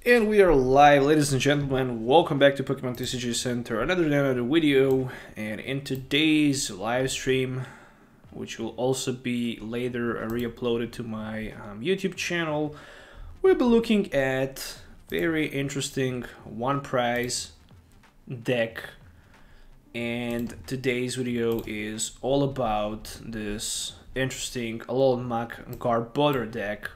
And we are live, ladies and gentlemen. Welcome back to Pokemon TCGO Center. Another video, and in today's live stream, which will also be later re-uploaded to my YouTube channel, we'll be looking at very interesting one prize deck. And today's video is all about this interesting Alolan Muk Garbodor deck.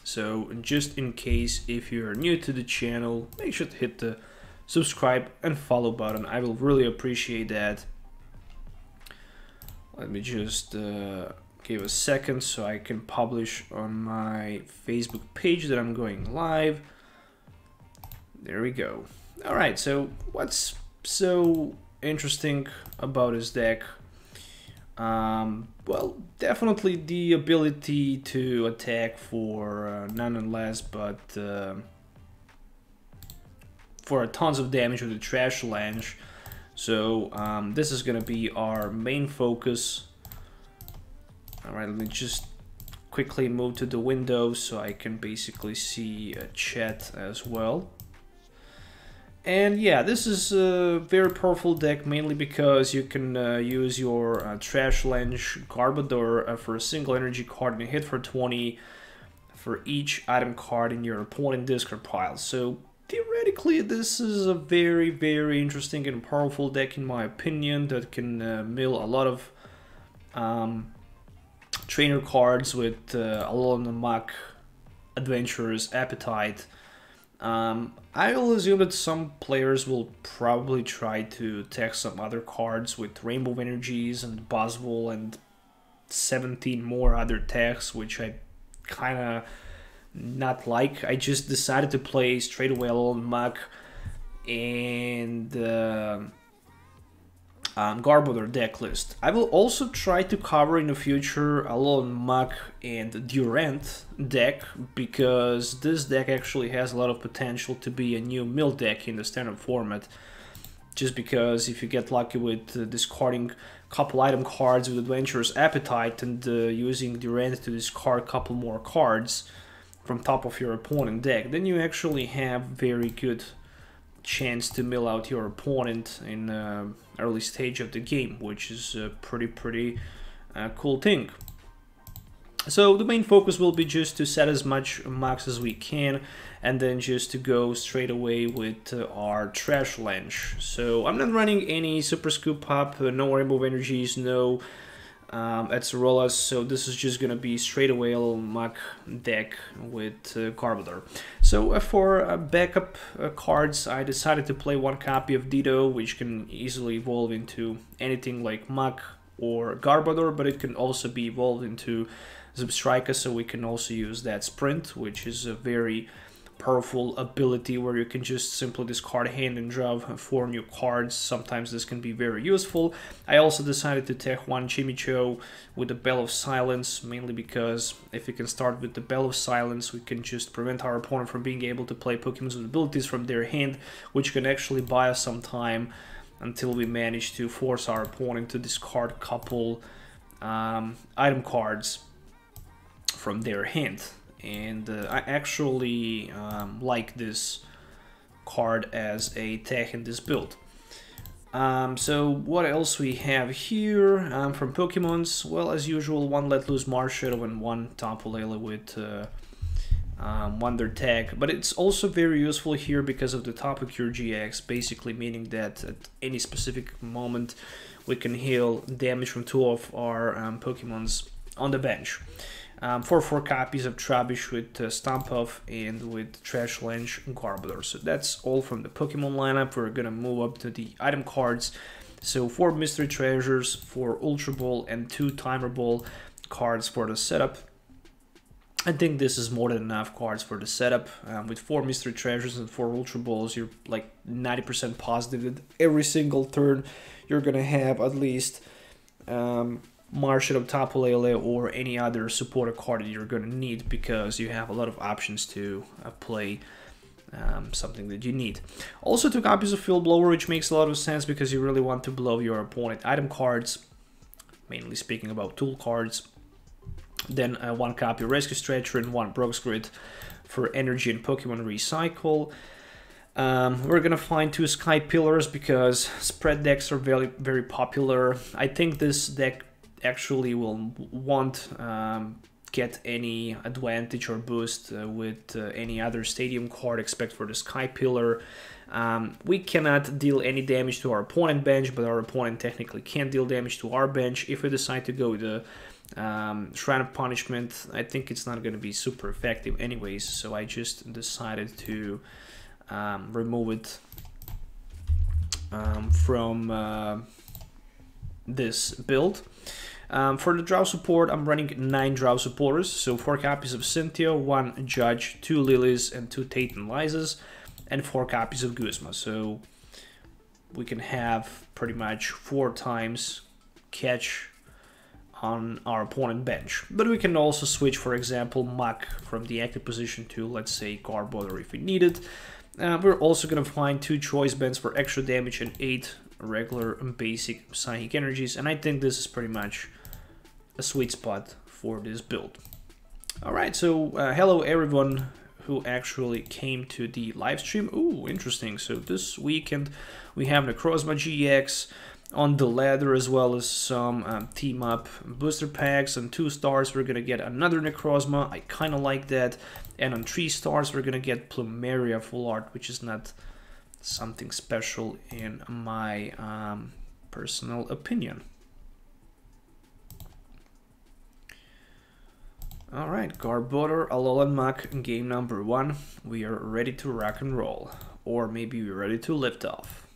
So just in case, if you're new to the channel, make sure to hit the subscribe and follow button. I will really appreciate that. Let me just give a second so I can publish on my Facebook page that I'm going live. There we go. Alright, so what's so interesting about this deck? Well, definitely the ability to attack for none and less, but for tons of damage with the Trash Lance. So this is gonna be our main focus. Alright, let me just quickly move to the window so I can basically see chat as well. And yeah, this is a very powerful deck, mainly because you can use your Trash Lance Garbodor for a single energy card and hit for 20 for each item card in your opponent discard pile. So theoretically, this is a very, very interesting and powerful deck in my opinion that can mill a lot of trainer cards with Alolan Muk Adventurer's Appetite. I will assume that some players will probably try to tech some other cards with Rainbow Energies and Buzzwole and 17 more other techs, which I kind of not like. I just decided to play straight away Alolan Muk and Garbodor deck list. I will also try to cover in the future Alolan Muk and Durant deck, because this deck actually has a lot of potential to be a new mill deck in the standard format. Just because if you get lucky with discarding a couple item cards with Adventurer's Appetite and using Durant to discard a couple more cards from top of your opponent deck, then you actually have very good chance to mill out your opponent in early stage of the game, which is a pretty cool thing. So the main focus will be just to set as much Mux as we can, and then just to go straight away with our Trash Lance. So I'm not running any Super Scoop Up, no Rainbow Energies, no Etzerolas, so this is just gonna be straight away a little Muk deck with Garbodor. So for backup cards, I decided to play one copy of Ditto, which can easily evolve into anything like Muk or Garbodor, but it can also be evolved into Zebstrika, so we can also use that Sprint, which is a very powerful ability where you can just simply discard hand and draw 4 new cards. Sometimes this can be very useful. I also decided to take one Chimecho with the Bell of Silence, mainly because if we can start with the Bell of Silence, we can just prevent our opponent from being able to play Pokemon with abilities from their hand, which can actually buy us some time until we manage to force our opponent to discard a couple item cards from their hand. And I actually like this card as a tech in this build. So what else we have here from Pokemons? Well, as usual, one Let Loose Marshadow and one Tapu Lele with Wonder Tag. But it's also very useful here because of the Tapu Cure GX, basically meaning that at any specific moment we can heal damage from 2 of our Pokemons on the bench. 4 copies of Trubbish with Stomp Off and with Trash Lance Garbodor. So that's all from the Pokemon lineup. We're gonna move up to the item cards. So 4 Mystery Treasures, 4 Ultra Ball, and 2 Timer Ball cards for the setup. I think this is more than enough cards for the setup. With 4 Mystery Treasures and 4 Ultra Balls, you're like 90% positive that every single turn you're gonna have at least Marshadow, Tapu Lele, or any other supporter card that you're going to need, because you have a lot of options to play something that you need. Also 2 copies of Field Blower, which makes a lot of sense because you really want to blow your opponent item cards, mainly speaking about tool cards. Then 1 copy of Rescue Stretcher and 1 Brooks Grid for energy and Pokemon Recycle. We're gonna find 2 Sky Pillars because spread decks are very popular. I think this deck actually won't get any advantage or boost with any other stadium card except for the Sky Pillar. We cannot deal any damage to our opponent bench, but our opponent technically can deal damage to our bench. If we decide to go with the Shrine of Punishment, I think it's not going to be super effective anyways, so I just decided to remove it from this build. For the draw support, I'm running 9 draw supporters, so 4 copies of Cynthia, 1 Judge, 2 Lilies, and 2 Tate Lizas, and 4 copies of Guzma. So we can have pretty much 4 times catch on our opponent bench. But we can also switch, for example, Muk from the active position to, let's say, Garbodor if we need it. We're also going to find 2 choice bands for extra damage and 8 regular and basic psychic energies, and I think this is pretty much a sweet spot for this build. Alright, so hello everyone who actually came to the live stream. Ooh, interesting. So this weekend we have the Guzma GX on the ladder, as well as some team up booster packs. On 2 stars we're gonna get another Necrozma. I kind of like that. And on 3 stars we're gonna get Plumeria full art, which is not something special in my personal opinion. Alright, Garbodor, Alolan Muk, game number 1. We are ready to rock and roll. Or maybe we're ready to lift off.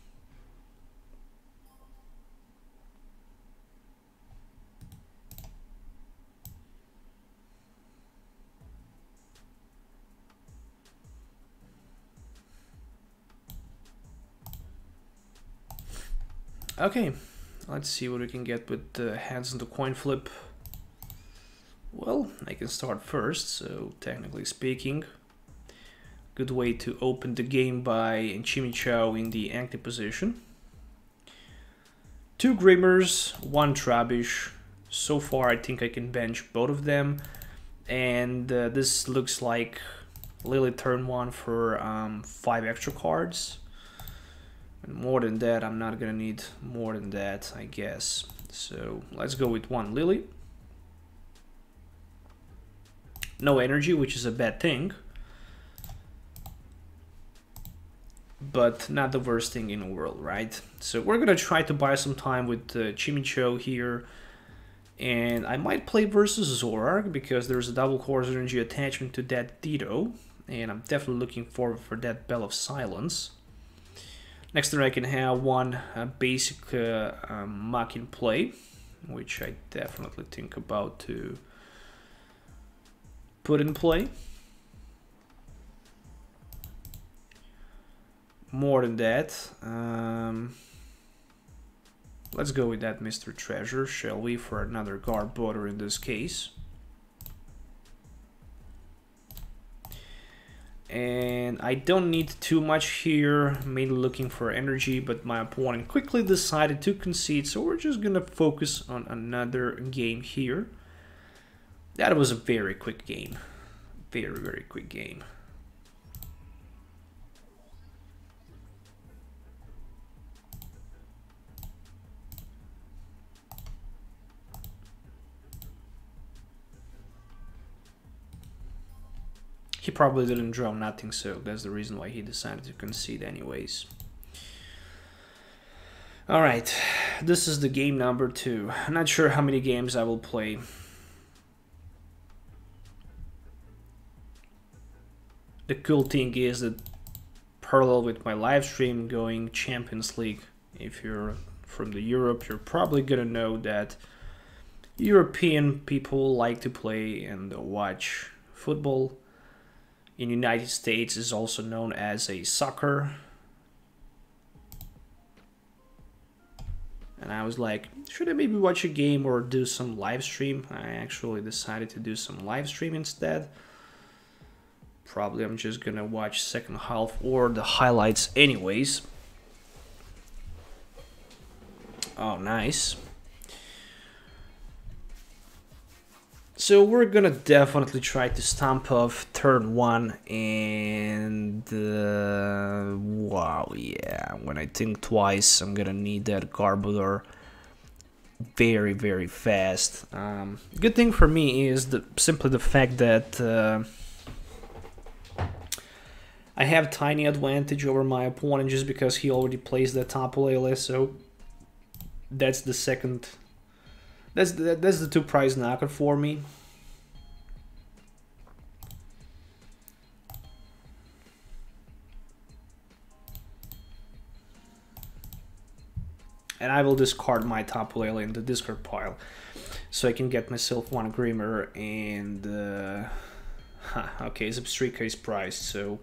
Okay, let's see what we can get with the hands on the coin flip. Well, I can start first, so technically speaking, good way to open the game by Chimecho in the active position. 2 Grimers, 1 Trubbish. So far I think I can bench both of them, and this looks like Lillie turn 1 for 5 extra cards. And more than that, I'm not gonna need more than that, I guess. So let's go with 1 Lillie. No energy, which is a bad thing, but not the worst thing in the world, right? So we're gonna try to buy some time with Chimecho here, and I might play versus Zorark because there's a double course energy attachment to that Ditto, and I'm definitely looking forward for that Bell of Silence. Next turn I can have 1 basic Muk in play, which I definitely think about to put in play. More than that, let's go with that Mysterious Treasure, shall we, for another Garbodor in this case. And I don't need too much here, mainly looking for energy, but my opponent quickly decided to concede, so we're just gonna focus on another game here. That was a very quick game. Very quick game. He probably didn't draw nothing, so that's the reason why he decided to concede anyways. Alright, this is the game number 2. I'm not sure how many games I will play. The cool thing is that parallel with my live stream going Champions League, if you're from the Europe, you're probably gonna know that European people like to play and watch football. In the United States is also known as a soccer. And I was like, should I maybe watch a game or do some live stream? I actually decided to do some live stream instead. Probably I'm just gonna watch second half or the highlights anyways. Oh, nice. So we're gonna definitely try to stomp off turn 1 and wow, yeah, when I think twice I'm gonna need that Garbodor very, very fast. Good thing for me is simply the fact that I have tiny advantage over my opponent just because he already plays the Tapu Lele, so that's the second. That's the 2 prize knockout for me. And I will discard my Tapu Lele in the discard pile, so I can get myself 1 Grimer and okay, Zebstrika is prized, so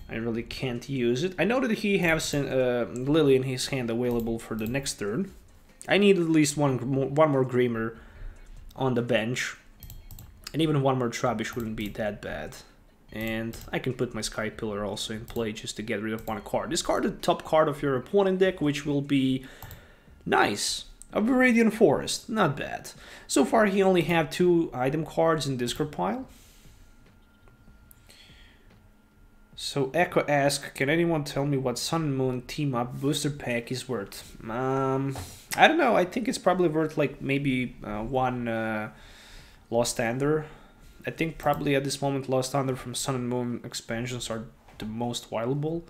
I really can't use it. I know that he has Lillie in his hand available for the next turn. I need at least one more Grimer on the bench, and even 1 more Trubbish wouldn't be that bad. And I can put my Sky Pillar also in play just to get rid of 1 card. Discard the top card of your opponent deck, which will be nice. A Viridian Forest, not bad. So far he only had 2 item cards in discard pile. So Echo asks, can anyone tell me what Sun and Moon team up booster pack is worth? I don't know, I think it's probably worth like maybe 1 Lost Ender. I think probably at this moment Lost Ender from Sun and Moon expansions are the most valuable.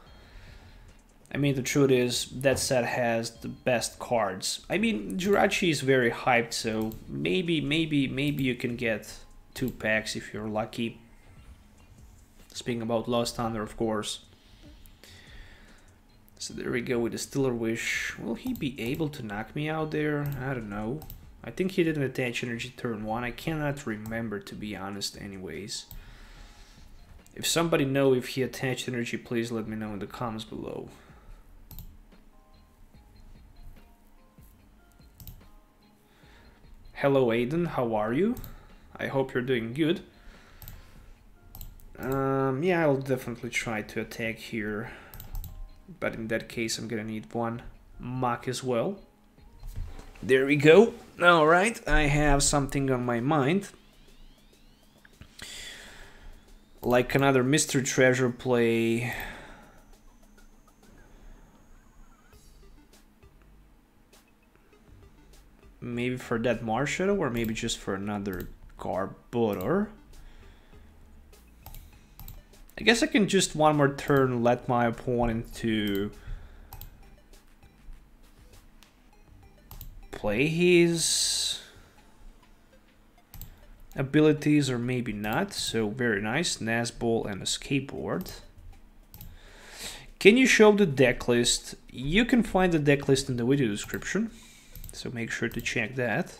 I mean, the truth is that set has the best cards. I mean, Jirachi is very hyped, so maybe you can get 2 packs if you're lucky. Speaking about Lost Thunder, of course. So there we go with the Stiller Wish. Will he be able to knock me out there? I don't know. I think he didn't attach energy turn 1. I cannot remember, to be honest, anyways. If somebody know if he attached energy, please let me know in the comments below. Hello Aiden, how are you? I hope you're doing good. Yeah, I'll definitely try to attack here, but in that case I'm gonna need 1 Muk as well. There we go. Alright, I have something on my mind. Like another Mysterious Treasure play. Maybe for that Marshadow, or maybe just for another Garbodor. I guess I can just 1 more turn let my opponent to play his abilities, or maybe not. So very nice, Nazball and a skateboard. Can you show the deck list? You can find the deck list in the video description, so make sure to check that.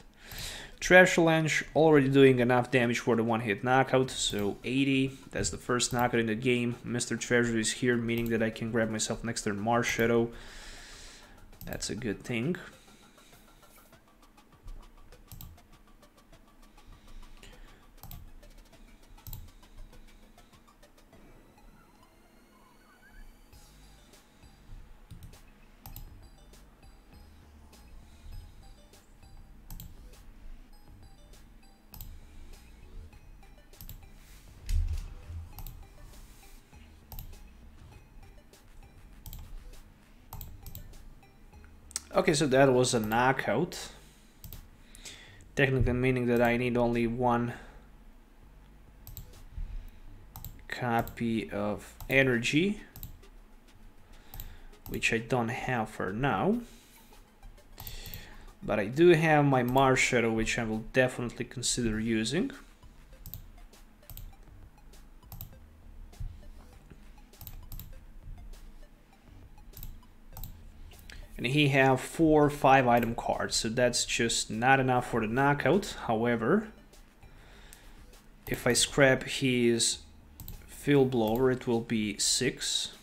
Trash Lunch already doing enough damage for the 1-hit knockout, so 80, that's the first knockout in the game. Mr. Treasure is here, meaning that I can grab myself next turn Marshadow. That's a good thing. Okay, so that was a knockout. Technically meaning that I need only 1 copy of energy, which I don't have for now. But I do have my Marshadow, which I will definitely consider using. And he have 4 5 item cards, so that's just not enough for the knockout. However, if I scrap his Field Blower, it will be 6.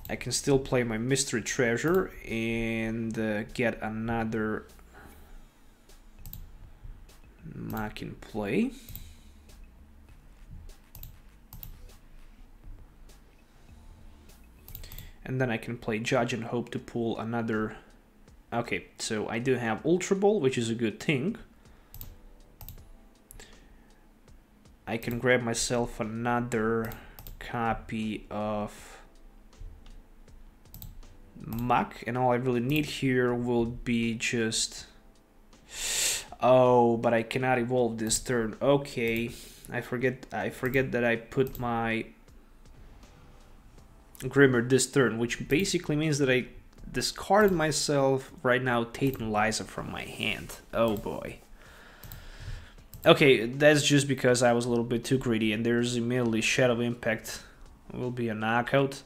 I can still play my Mystery Treasure and get another Muk in play. And then I can play Judge and hope to pull another. Okay, so I do have Ultra Ball, which is a good thing. I can grab myself another copy of Muk, and all I really need here will be just... Oh, but I cannot evolve this turn. Okay, I forget that I put my Grimer this turn, which basically means that I discarded myself right now Tate Liza from my hand. Oh boy. Okay, that's just because I was a little bit too greedy, and there's immediately Shadow Impact. Will be a knockout.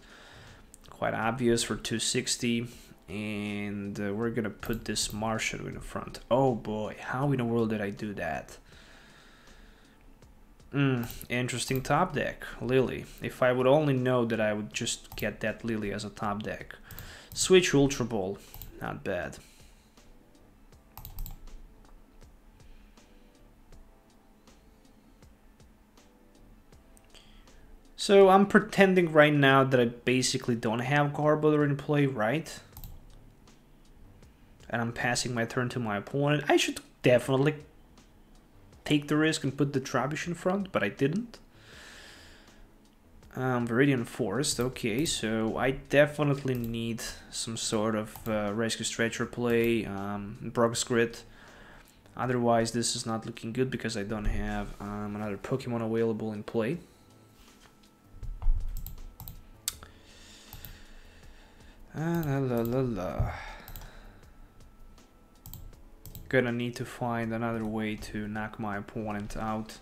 Quite obvious for 260. And we're gonna put this Marshadow in the front. Oh boy, how in the world did I do that? Interesting top deck, Lillie. If I would only know that I would just get that Lillie as a top deck. Switch Ultra Ball, not bad. So I'm pretending right now that I basically don't have Garbodor in play, right? And I'm passing my turn to my opponent. I should definitely take the risk and put the Trubbish in front, but I didn't. Viridian Forest, okay, so I definitely need some sort of Rescue Stretcher play, Brock's Grit. Otherwise, this is not looking good because I don't have another Pokemon available in play. Gonna need to find another way to knock my opponent out.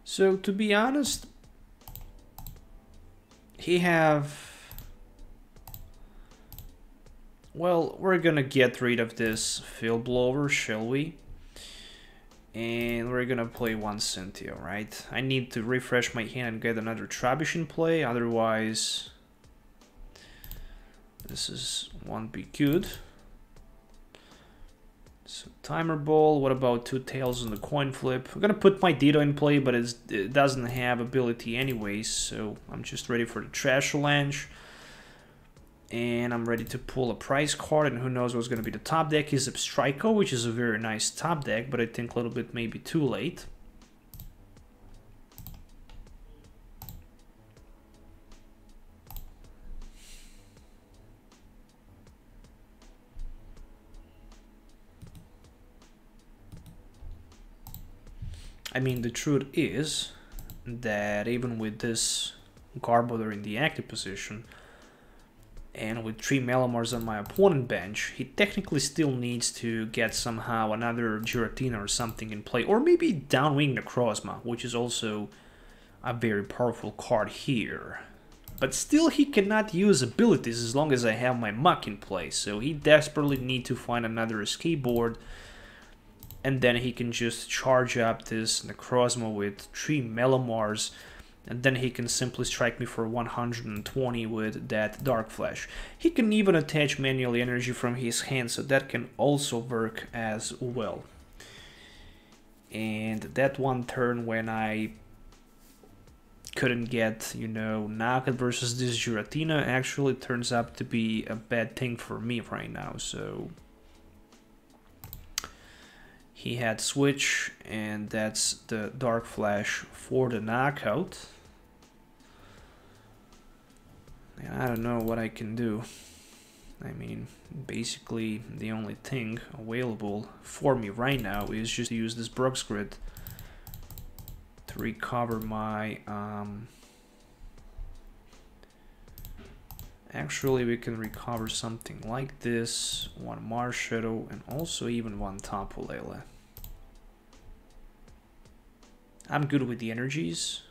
So to be honest, he have... Well, we're gonna get rid of this Field Blower, shall we? And we're gonna play one Cynthia, right? I need to refresh my hand and get another Trubbish in play, otherwise won't be good. So Timer Ball, what about two tails on the coin flip? I'm gonna put my Ditto in play, but it doesn't have ability anyways, so I'm just ready for the Trash Avalanche. And I'm ready to pull a prize card, and who knows what's going to be the top deck is Zebstrika, which is a very nice top deck, but I think a little bit maybe too late. I mean, the truth is that even with this Garbodor in the active position, and with 3 Melamars on my opponent bench, he technically still needs to get somehow another Giratina or something in play. Or maybe Downwing Necrozma, which is also a very powerful card here. But still he cannot use abilities as long as I have my Muk in play. So he desperately needs to find another escape board. And then he can just charge up this Necrozma with 3 Melamars. And then he can simply strike me for 120 with that Dark Flash. He can even attach manual energy from his hand, so that can also work as well. And that one turn when I couldn't get, you know, knocked versus this Giratina actually turns out to be a bad thing for me right now, so... He had Switch, and that's the Dark Flash for the knockout. And I don't know what I can do. I mean, basically the only thing available for me right now is just to use this Brock's Grit to recover my... Actually, we can recover something like this, one Marshadow, and also even one Tapu Lele. I'm good with the energies.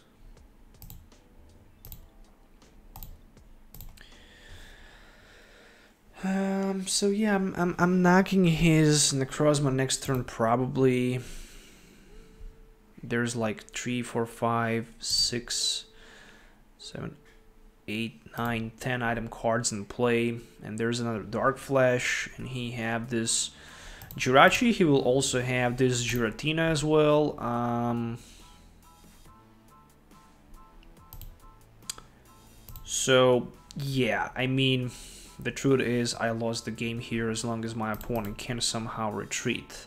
So yeah, I'm knocking his Necrozma next turn probably. There's like 3, 4, 5, 6, 7, 8, 9, 10 item cards in play, and there's another Dark Flash, and he have this Jirachi, he will also have this Giratina as well. So yeah, I mean, the truth is I lost the game here as long as my opponent can somehow retreat.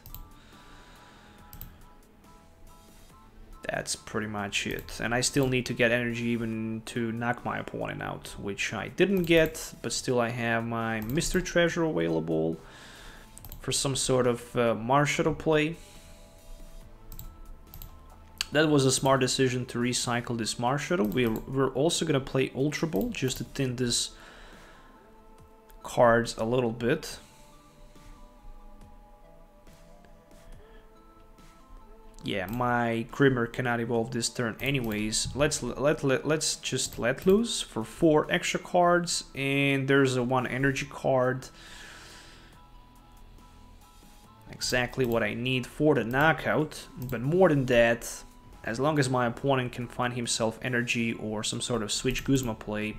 That's pretty much it. And I still need to get energy even to knock my opponent out, which I didn't get, but still I have my Mystery Treasure available for some sort of Marshadow play. That was a smart decision to recycle this Marshadow. We're also going to play Ultra Ball just to thin this cards a little bit. Yeah, my Grimer cannot evolve this turn anyways. Let's just let loose for 4 extra cards, and there's a 1 energy card. Exactly what I need for the knockout, but more than that, as long as my opponent can find himself energy or some sort of switch Guzma play,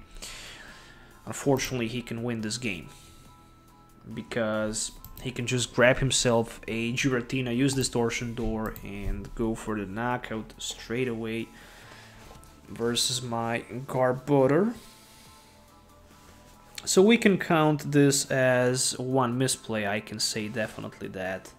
unfortunately he can win this game. Because he can just grab himself a Giratina, use Distortion Door, and go for the knockout straight away versus my Garbodor. So we can count this as 1 misplay, I can say definitely that.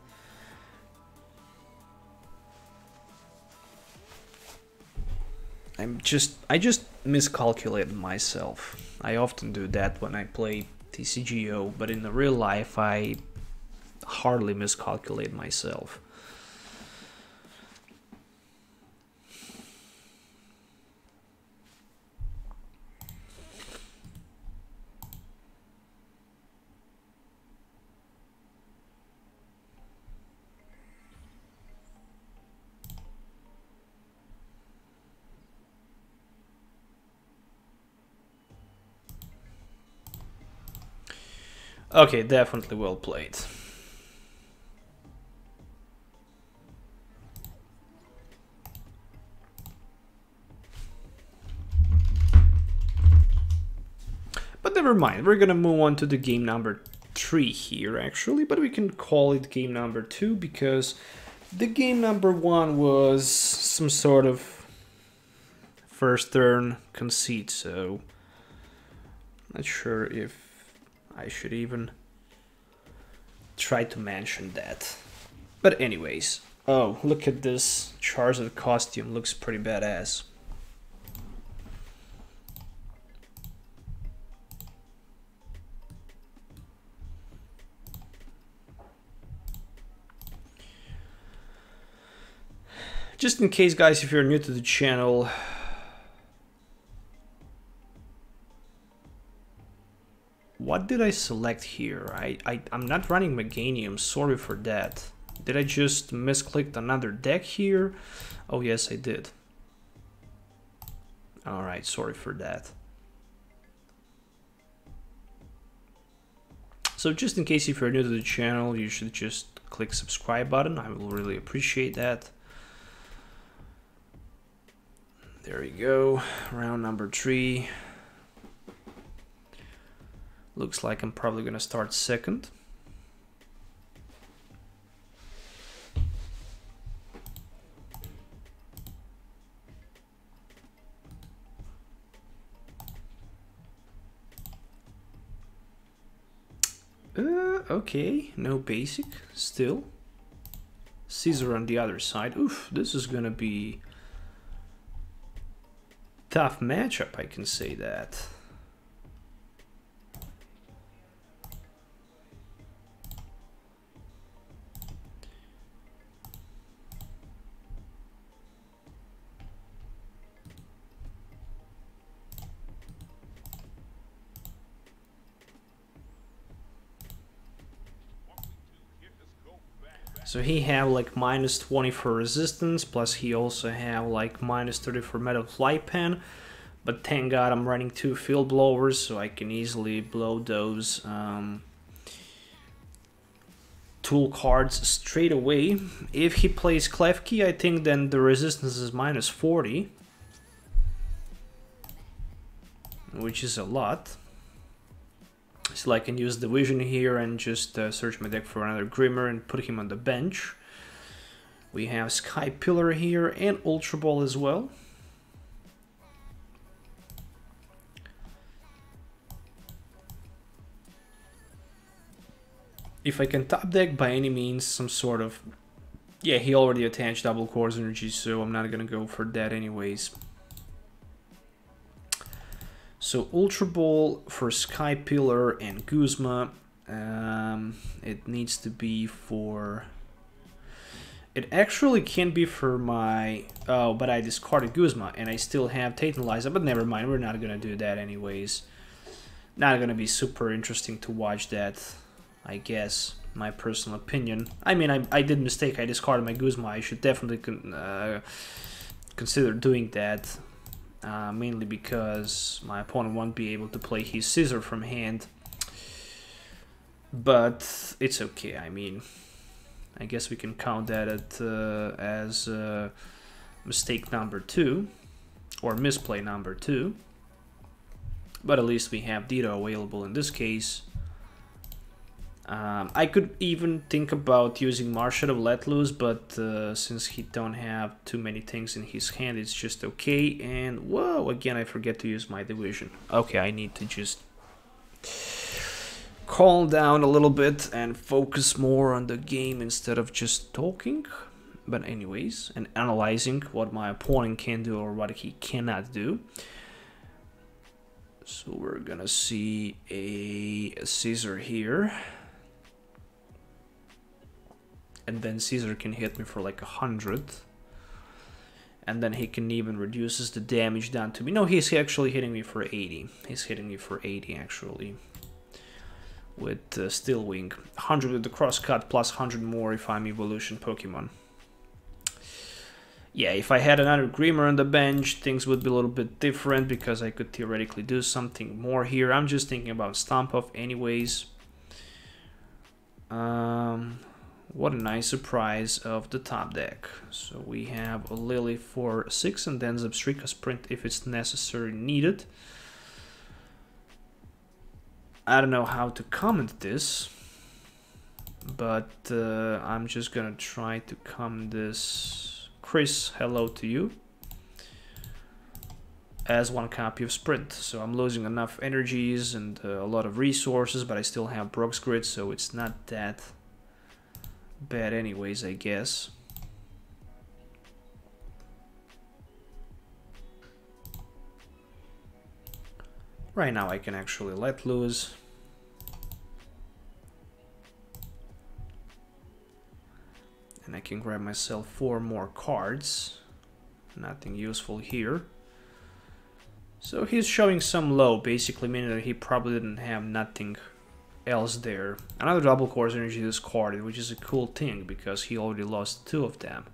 I just miscalculated myself. I often do that when I play TCGO, but in the real life I hardly miscalculate myself. Okay, definitely well played. But never mind, we're gonna move on to the game number 3 here actually, but we can call it game number 2 because the game number 1 was some sort of first turn conceit, so not sure if I should even try to mention that. But anyways, oh, look at this Charizard costume, looks pretty badass. Just in case, guys, if you're new to the channel, what did I select here? I'm not running Meganium, sorry for that. Did I just misclick another deck here? Oh yes, I did. Alright, sorry for that. So just in case if you're new to the channel, you should just click subscribe button. I will really appreciate that. There we go, round number 3. Looks like I'm probably gonna start second. Okay, no basic, still. Caesar on the other side. Oof, this is gonna be tough matchup, I can say that. So he have like -20 for resistance, plus he also have like -30 for Metal Fly Pen. But thank God I'm running 2 Field Blowers, so I can easily blow those tool cards straight away. If he plays Klefki, I think then the resistance is -40, which is a lot. So I can use the vision here and just search my deck for another Grimer and put him on the bench. We have Sky Pillar here and Ultra Ball as well. If I can top deck by any means some sort of... Yeah, he already attached double Course Energy, so I'm not gonna go for that anyways. So Ultra Ball for Sky Pillar and Guzma. It needs to be for... It actually can be for my... Oh, but I discarded Guzma and I still have Tate Liza, but never mind, we're not gonna do that anyways. Not gonna be super interesting to watch that, I guess, my personal opinion. I mean, I did mistake, I discarded my Guzma, I should definitely consider doing that. Mainly because my opponent won't be able to play his Scissor from hand. But it's okay, I mean, I guess we can count that as mistake number 2, or misplay number 2. But at least we have Ditto available in this case. I could even think about using Marshadow Let Loose, but since he don't have too many things in his hand, it's just okay. And whoa, again I forget to use my division. Okay, I need to just calm down a little bit and focus more on the game instead of just talking. But anyways, and analyzing what my opponent can do or what he cannot do. So we're gonna see a Scissor here. And then Scissor can hit me for like 100. And then he can even reduces the damage down to me. No, he's actually hitting me for 80. He's hitting me for 80 actually. With Steel Wing. 100 with the crosscut plus 100 more if I'm Evolution Pokemon. Yeah, if I had another Grimer on the bench, things would be a little bit different because I could theoretically do something more here. I'm just thinking about Stomp Off anyways. What a nice surprise of the top deck. So we have a Lillie for 6 and then Zebstrika Sprint if it's necessary needed. I don't know how to comment this, but I'm just gonna try to comment this. Chris, hello to you. As one copy of Sprint, so I'm losing enough energies and a lot of resources, but I still have Brock's Grid, so it's not that bad anyways, I guess. Right now I can actually let loose. And I can grab myself 4 more cards. Nothing useful here. So he's showing some low, basically meaning that he probably didn't have nothing else there. Another double Course Energy discarded, which is a cool thing because he already lost 2 of them.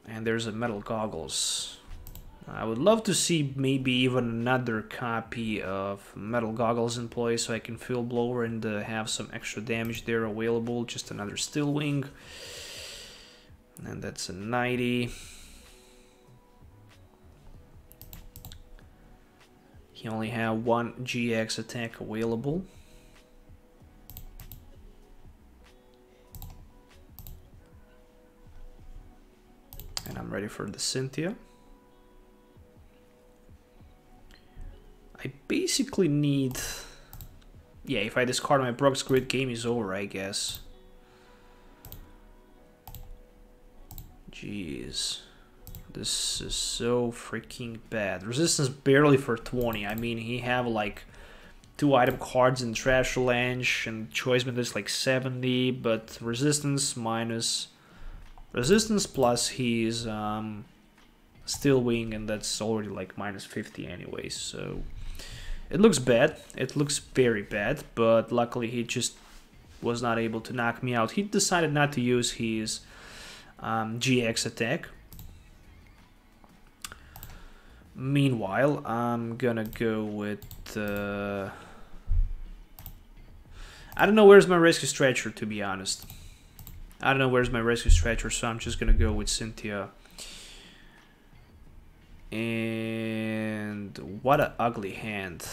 And there's a Metal Goggles. I would love to see maybe even another copy of Metal Goggles in play so I can Field Blower and have some extra damage there available. Just another Steel Wing. And that's a 90. He only have 1 GX attack available. And I'm ready for the Cynthia. I basically need... Yeah, if I discard my Brock's Grid, game is over, I guess. Jeez. This is so freaking bad. Resistance barely for 20. I mean, he have like 2 item cards in Trash Lunch and Choice Band is like 70, but resistance minus... Resistance plus his Steel Wing, and that's already like minus 50 anyways, so... It looks bad, it looks very bad, but luckily he just was not able to knock me out. He decided not to use his GX attack. Meanwhile, I'm gonna go with... I don't know where's my Rescue Stretcher, to be honest. I don't know where's my Rescue Stretcher, so I'm just gonna go with Cynthia. And what an ugly hand.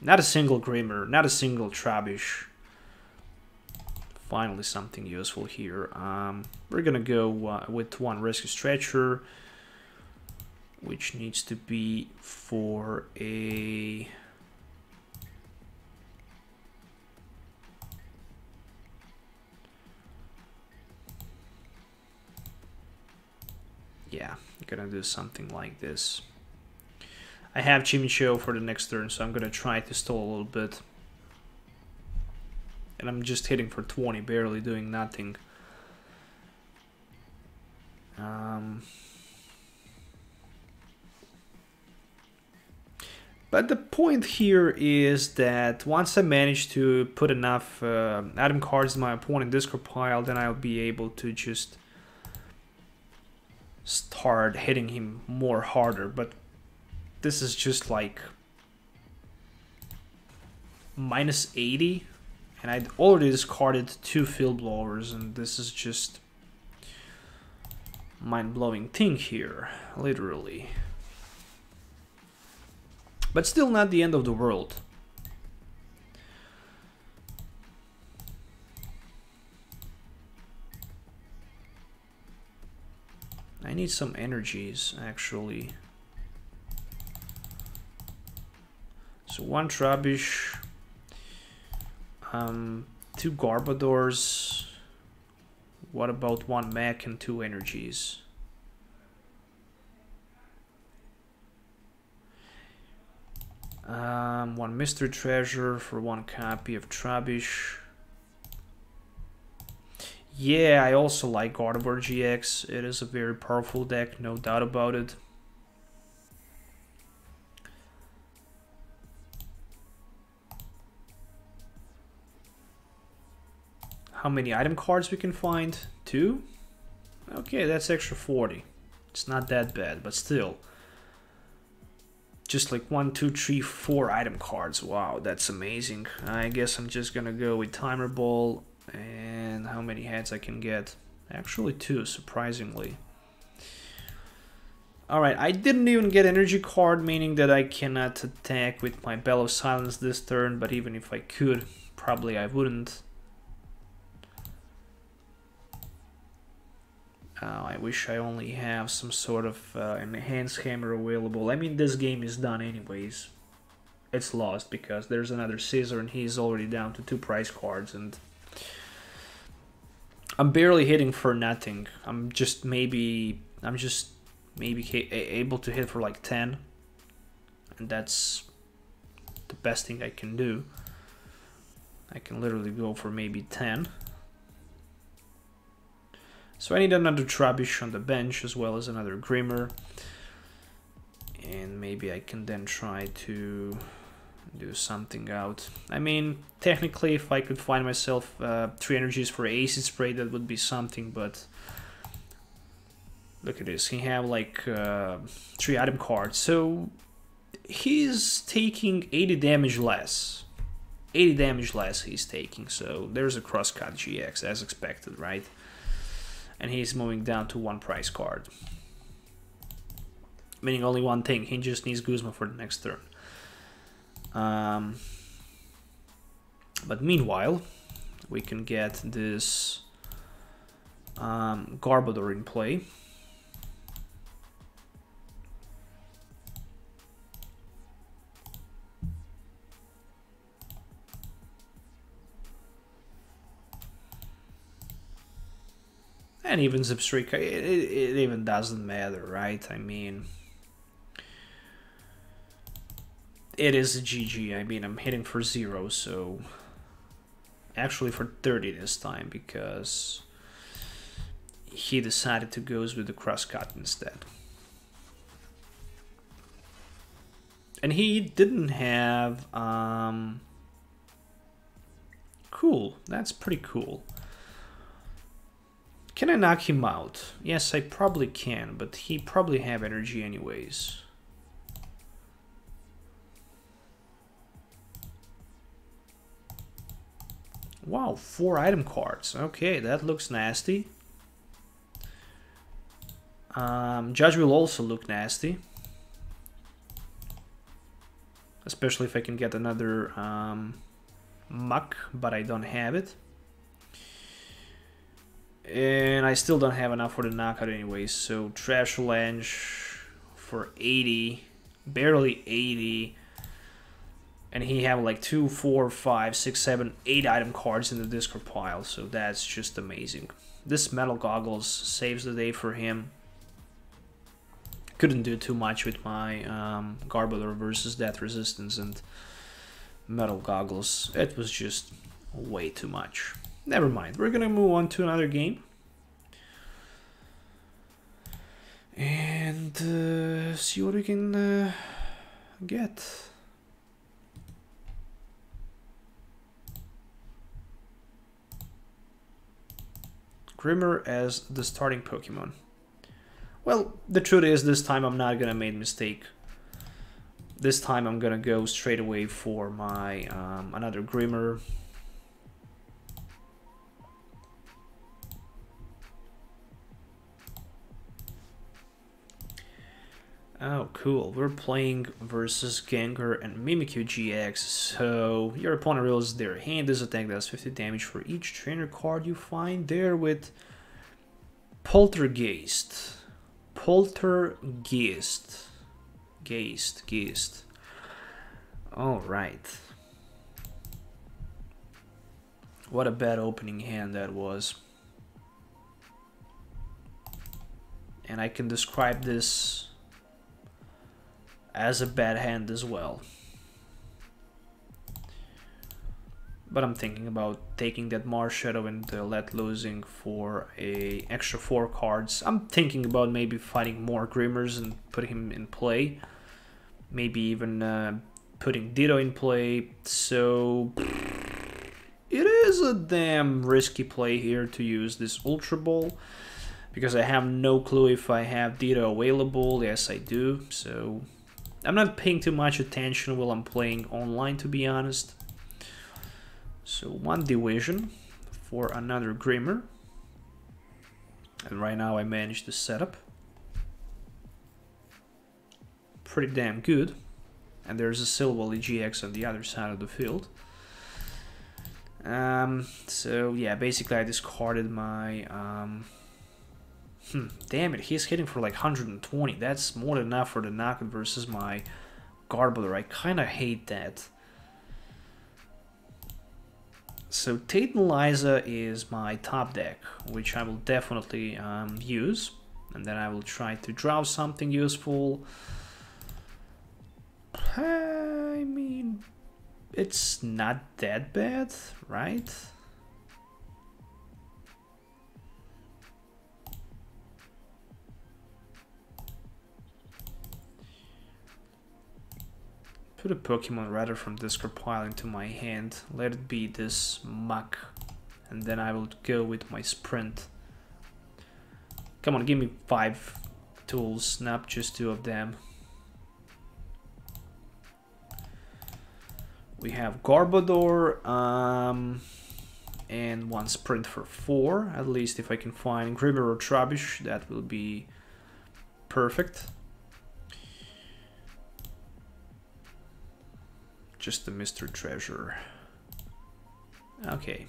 Not a single Grimer, not a single Trubbish. Finally something useful here. We're gonna go with one Rescue Stretcher, which needs to be for a... Yeah, I'm gonna do something like this. I have Chimecho for the next turn, so I'm gonna try to stall a little bit. And I'm just hitting for 20, barely doing nothing. But the point here is that once I manage to put enough item cards in my opponent's discard pile, then I'll be able to just start hitting him more harder. But this is just like minus 80. And I'd already discarded 2 Field Blowers, and this is just mind-blowing thing here, literally. But still not the end of the world. I need some energies, actually. So 1 Trubbish. 2 Garbodors. What about 1 mech and 2 energies? One Mysterious Treasure for 1 copy of Trubbish. Yeah, I also like Garbodor GX. It is a very powerful deck, no doubt about it. How many item cards we can find? 2? Okay, that's extra 40. It's not that bad, but still. Just like 1, 2, 3, 4 item cards. Wow, that's amazing. I guess I'm just gonna go with Timer Ball. And how many heads I can get? Actually 2, surprisingly. Alright, I didn't even get energy card, meaning that I cannot attack with my Bell of Silence this turn. But even if I could, probably I wouldn't. I wish I only have some sort of enhanced hammer available. I mean, this game is done anyways. It's lost because there's another Scissor and he's already down to 2 prize cards, and I'm barely hitting for nothing. I'm just maybe able to hit for like 10, and that's the best thing I can do. I can literally go for maybe 10. So I need another Trubbish on the bench as well as another Grimer. And maybe I can then try to do something out. I mean, technically if I could find myself 3 energies for Acid Spray, that would be something, but look at this. He have like 3 item cards. So he's taking 80 damage less. 80 damage less he's taking. So there's a Crosscut GX as expected, right? And he's moving down to 1 prize card. Meaning only one thing, he just needs Guzma for the next turn. But meanwhile, we can get this Garbodor in play. And even Zebstrika, it even doesn't matter, right? I mean, it is a GG. I mean, I'm hitting for 0, so actually for 30 this time because he decided to go with the Crosscut instead. And he didn't have... Cool, that's pretty cool. Can I knock him out? Yes, I probably can, but he probably have energy anyways. Wow, 4 item cards. Okay, that looks nasty. Judge will also look nasty. especially if I can get another Muk, but I don't have it. And I still don't have enough for the knockout anyways, so Trash Lunge for 80, barely 80. And he have like 2, 4, 5, 6, 7, 8 item cards in the discard pile, so that's just amazing. This Metal Goggles saves the day for him. Couldn't do too much with my Garbodor versus Death Resistance and Metal Goggles. It was just way too much. Never mind, we're gonna move on to another game. And see what we can get. Grimer as the starting Pokemon. Well, the truth is this time I'm not gonna make a mistake. This time I'm gonna go straight away for my another Grimer. Oh, cool. We're playing versus Gengar and Mimikyu GX. So your opponent rolls their hand. This attack does 50 damage for each trainer card you find there with Poltergeist. Poltergeist. Geist. Alright. What a bad opening hand that was. And I can describe this as a bad hand as well. But I'm thinking about taking that Marshadow and let losing for a extra 4 cards. I'm thinking about maybe fighting more Grimers and putting him in play. Maybe even putting Ditto in play. So it is a damn risky play here to use this Ultra Ball, because I have no clue if I have Ditto available. Yes, I do. So I'm not paying too much attention while I'm playing online, to be honest. So 1 division for another Grimer. And right now I managed to set up. Pretty damn good. And there's a Silvally GX on the other side of the field. So yeah, basically I discarded my... damn it, he's hitting for like 120. That's more than enough for the knockout versus my Garbodor. I kind of hate that. So Tate Liza is my top deck, which I will definitely use. And then I will try to draw something useful. I mean, it's not that bad, right? Put a Pokemon rather from discard pile into my hand. Let it be this Muk. And then I will go with my Sprint. Come on, give me 5 tools, not just 2 of them. We have Garbodor and 1 Sprint for 4. At least if I can find Grimer or Trubbish, that will be perfect. Just the Mystery Treasure. Okay.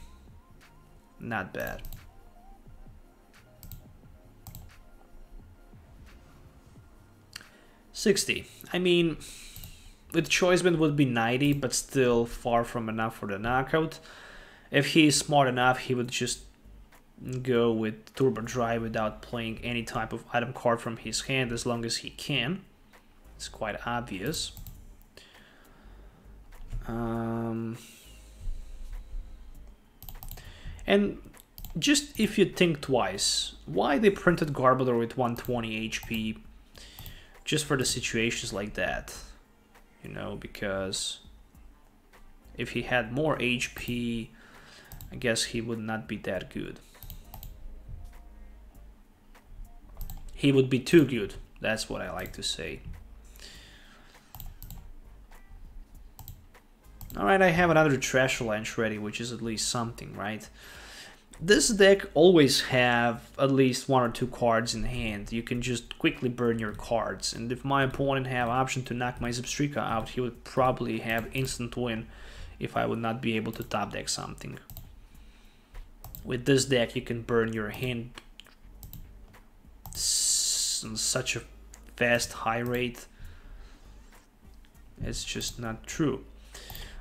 Not bad. $60. I mean, with Choice Band would be 90, but still far from enough for the knockout. If he's smart enough, he would just go with Turbo Drive without playing any type of item card from his hand as long as he can. It's quite obvious. And just if you think twice, why they printed Garbodor with 120 HP just for the situations like that? You know, because if he had more HP, I guess he would not be that good. He would be too good, that's what I like to say. Alright, I have another Trash Lunge ready, which is at least something, right? this deck always have at least 1 or 2 cards in hand. You can just quickly burn your cards, and if my opponent have option to knock my Zebstrika out, he would probably have instant win if I would not be able to top deck something. With this deck you can burn your hand on such a fast high rate. It's just not true.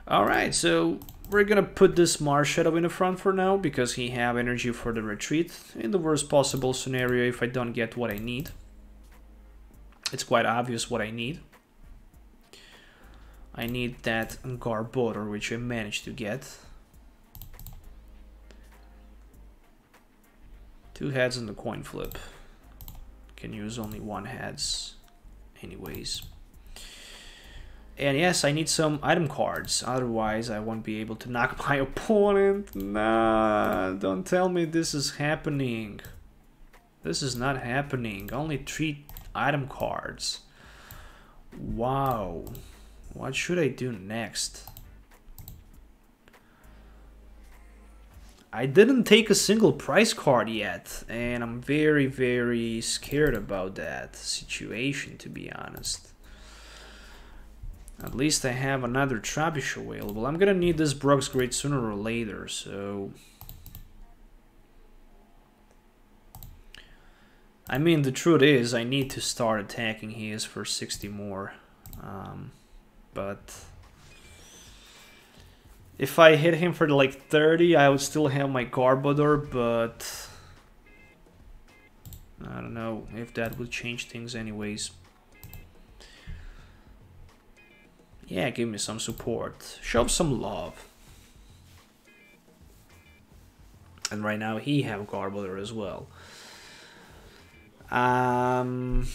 Alright, so we're gonna put this Marshadow in the front for now because he have energy for the retreat. In the worst possible scenario, if I don't get what I need. It's quite obvious what I need. I need that Garbodor, which I managed to get. 2 heads in the coin flip. Can use only 1 heads anyways. And yes, I need some item cards, otherwise I won't be able to knock my opponent. Nah, don't tell me this is happening. This is not happening. Only 3 item cards. Wow. What should I do next? I didn't take a single prize card yet, and I'm very, very scared about that situation, to be honest. At least I have another Trubbish available. I'm gonna need this Brock's Grid sooner or later, so... I mean, the truth is, I need to start attacking his for 60 more. But... if I hit him for like 30, I would still have my Garbodor, but... I don't know if that would change things anyways. Yeah, give me some support. Show some love. And right now he have Garbodor as well. And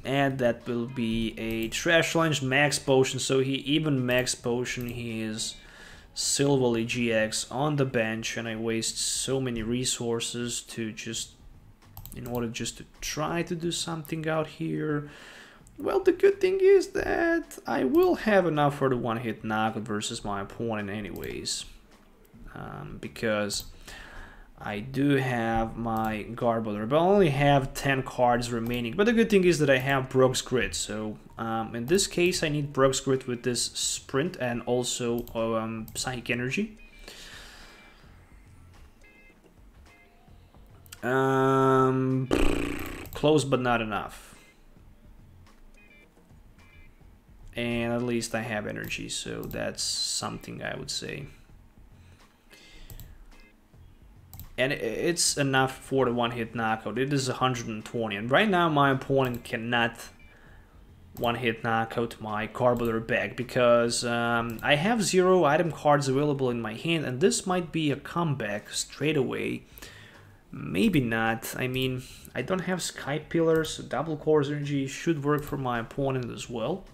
that will be a Trash Lunge Max Potion. So he even Max Potion his Silvally GX on the bench, and I waste so many resources to just in order just to try to do something out here. Well, the good thing is that I will have enough for the one-hit knockout versus my opponent anyways. Because I do have my Garbodor, but I only have 10 cards remaining. But the good thing is that I have Brock's Grid, so in this case I need Brock's Grid with this Sprint and also Psychic Energy. Close but not enough. And at least I have energy, so that's something I would say. And it's enough for the one-hit knockout. It is 120, and right now my opponent cannot one-hit knockout my Garbodor bag because I have 0 item cards available in my hand, and this might be a comeback straight away. Maybe not. I mean, I don't have Sky Pillar, so double Course Energy should work for my opponent as well.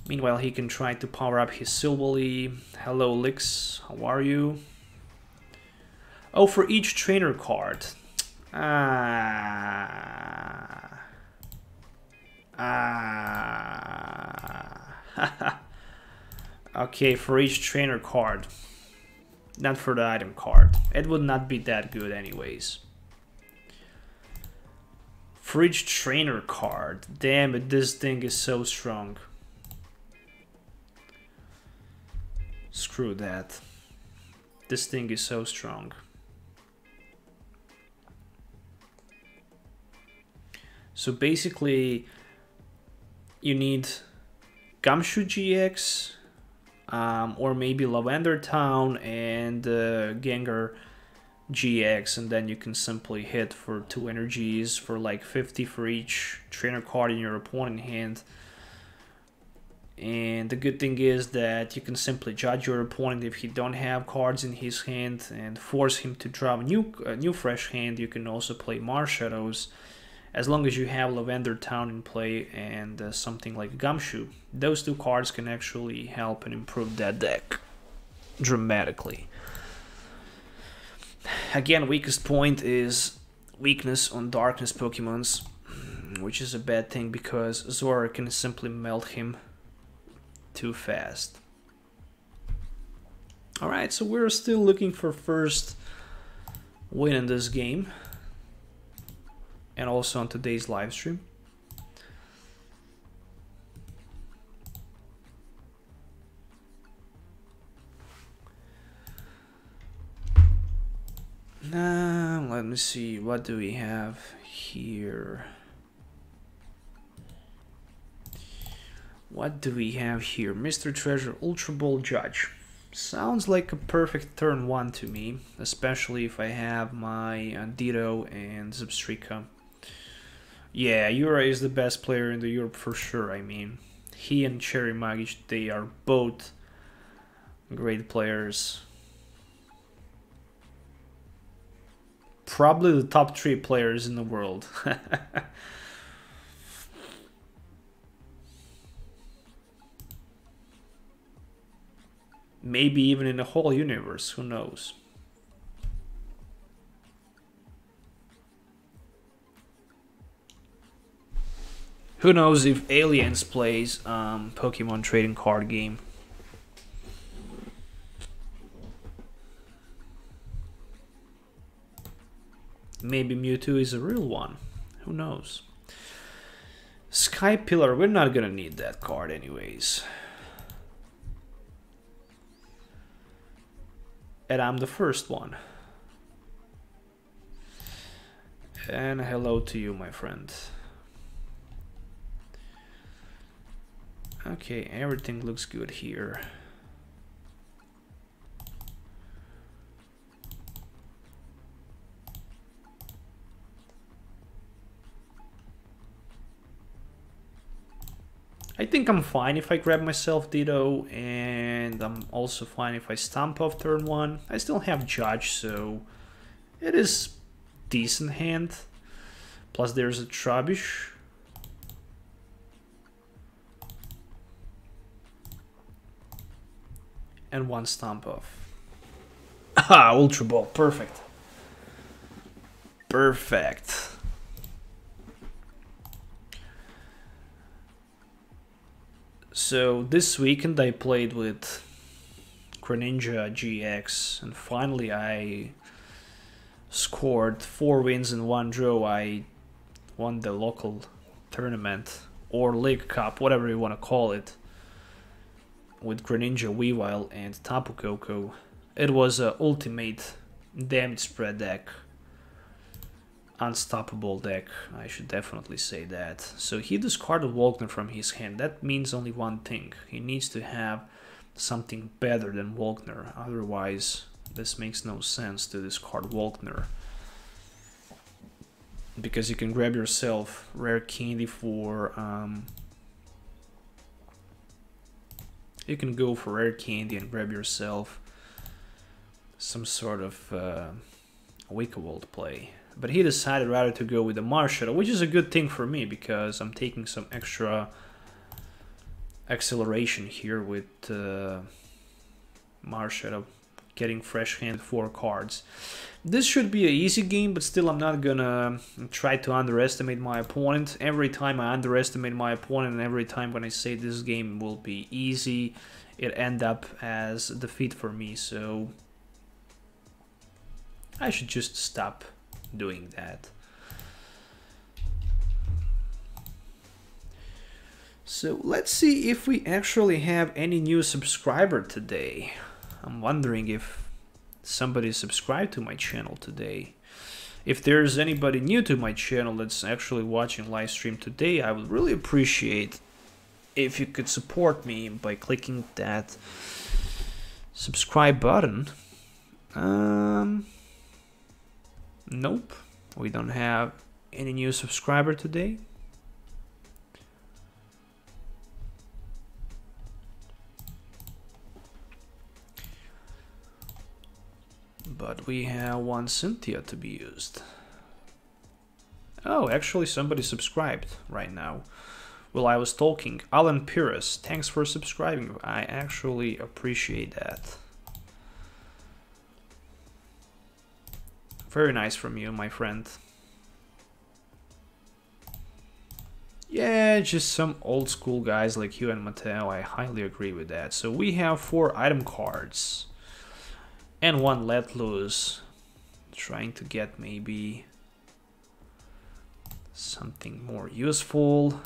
Meanwhile, he can try to power up his Silvally. Hello, Lix. How are you? Oh, for each trainer card. Okay, for each trainer card. Not for the item card. It would not be that good anyways. For each trainer card. Damn it, this thing is so strong. Screw that. This thing is so strong. So basically, you need Gumshoe GX, or maybe Lavender Town and Gengar GX, and then you can simply hit for 2 energies for like 50 for each trainer card in your opponent's hand. And the good thing is that you can simply judge your opponent if he don't have cards in his hand and force him to draw a new fresh hand. You can also play Marshadows as long as you have Lavender Town in play and something like Gumshoe. Those 2 cards can actually help and improve that deck dramatically. Again, weakest point is weakness on Darkness Pokemons, which is a bad thing because Zora can simply melt him too fast. Alright, so we're still looking for first win in this game. And also on today's live stream. Now, let me see, what do we have here? What do we have here? Mystery Treasure Ultra Ball Judge. Sounds like a perfect turn 1 to me, especially if I have my Ditto and Zebstrika. Yeah, Yura is the best player in the Europe for sure. I mean, he and Cherry Magic, they are both great players. Probably the top 3 players in the world. Maybe even in the whole universe, who knows? Who knows if Aliens plays Pokemon trading card game. Maybe Mewtwo is a real one. Who knows? Sky Pillar, we're not gonna need that card anyways. And I'm the first one. And hello to you, my friend. Okay, everything looks good here. I think I'm fine if I grab myself Ditto, and I'm also fine if I stomp off turn 1. I still have Judge, so it is decent hand. Plus there's a Trubbish. And 1 stomp off. Ah, Ultra Ball, perfect. Perfect. So this weekend I played with Greninja GX, and finally I scored 4 wins in 1 draw. I won the local tournament, or League Cup, whatever you want to call it, with Greninja, Weavile and Tapu Koko. It was an ultimate damage spread deck. Unstoppable deck, I should definitely say that. So he discarded Volkner from his hand. That means only one thing. He needs to have something better than Volkner. Otherwise, this makes no sense to discard Volkner. Because you can grab yourself rare candy for... you can go for rare candy and grab yourself some sort of Wickewold play. But he decided rather to go with the Marshadow, which is a good thing for me because I'm taking some extra acceleration here with Marshadow, getting fresh hand 4 cards. This should be an easy game, but still I'm not gonna try to underestimate my opponent. Every time I underestimate my opponent and every time when I say this game will be easy, it end up as a defeat for me, so I should just stop doing that. So let's see if we actually have any new subscriber today. I'm wondering if somebody subscribed to my channel today. If there's anybody new to my channel that's actually watching live stream today, I would really appreciate if you could support me by clicking that subscribe button. Nope, we don't have any new subscriber today. But we have 1 Cynthia to be used. Oh, actually somebody subscribed right now. Well, I was talking. Alan Pires, thanks for subscribing. I actually appreciate that. Very nice from you, my friend. Yeah, just some old school guys like you and Mateo. I highly agree with that. So we have 4 item cards. And one Let Loose. Trying to get maybe something more useful.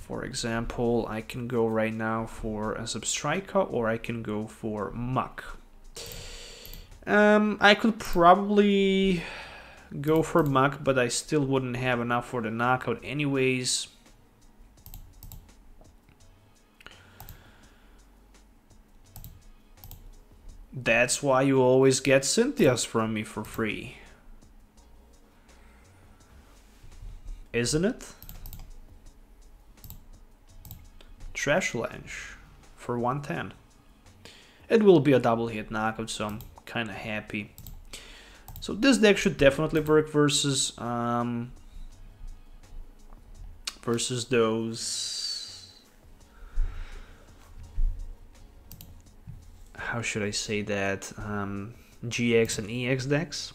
For example, I can go right now for a Zebstrika, or I can go for Muk. I could probably go for Muk, but I still wouldn't have enough for the knockout anyways. That's why you always get Cynthia's from me for free. Isn't it? Trash Lunch for 110. It will be a double hit knockout, so I'm kind of happy. So this deck should definitely work versus those. How should I say that? GX and EX decks.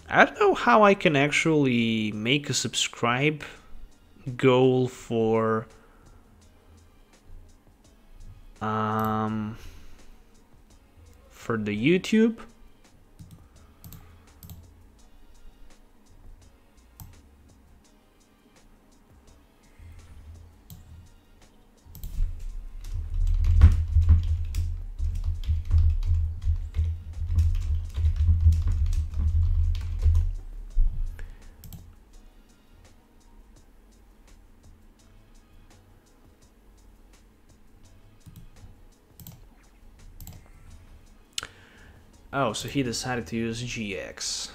I don't know how I can actually make a subscribe goal for the YouTube. Oh, so he decided to use GX.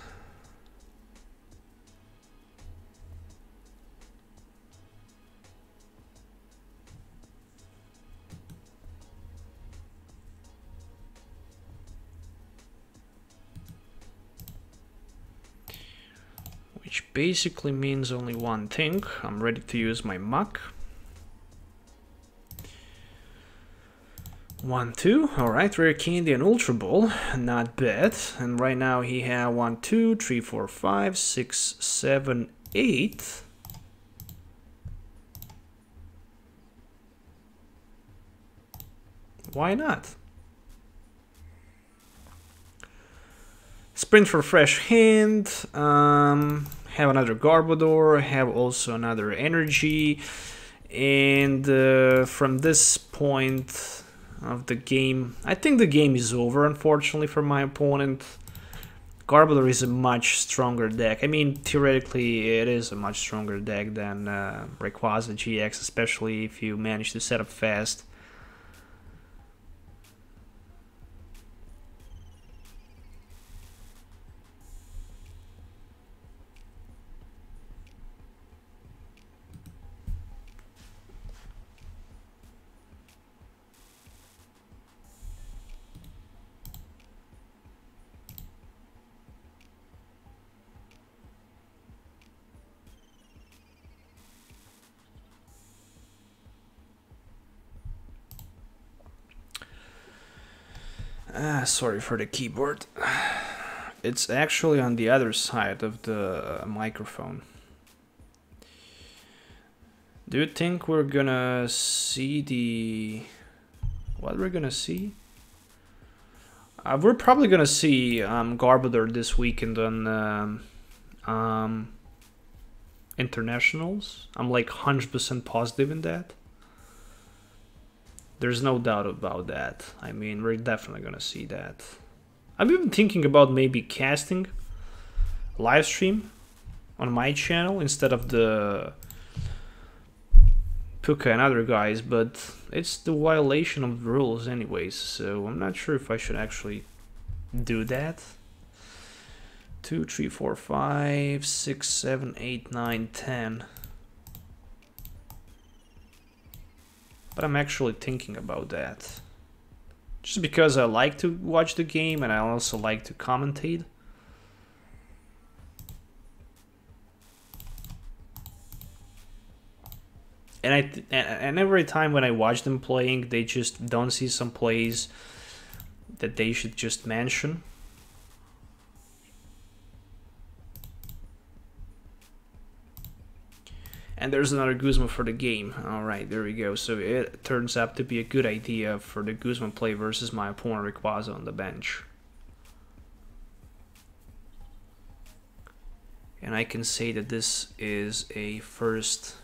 Which basically means only one thing. I'm ready to use my Muk. 1, 2, alright, Rare Candy and Ultra Ball, not bad. And right now he have 1, 2, 3, 4, 5, 6, 7, 8. Why not? Sprint for Fresh Hint, have another Garbodor, have also another Energy, and from this point of the game, I think the game is over, unfortunately, for my opponent. Garbodor is a much stronger deck. I mean, theoretically, it is a much stronger deck than Rayquaza GX, especially if you manage to set up fast. Sorry for the keyboard. It's actually on the other side of the microphone. Do you think we're gonna see the... what we're gonna see? We're probably gonna see Garbodor this weekend on internationals. I'm like 100% positive in that. There's no doubt about that. I mean, we're definitely gonna see that. I'm even thinking about maybe casting live stream on my channel instead of the Puka and other guys, but it's the violation of the rules anyways, so I'm not sure if I should actually do that. 2, 3, 4, 5, 6, 7, 8, 9, 10. But I'm actually thinking about that. Just because I like to watch the game and I also like to commentate. And every time when I watch them playing, they just don't see some plays that they should just mention. And there's another Guzma for the game. Alright, there we go. So it turns out to be a good idea for the Guzma play versus my opponent Rayquaza on the bench. And I can say that this is a first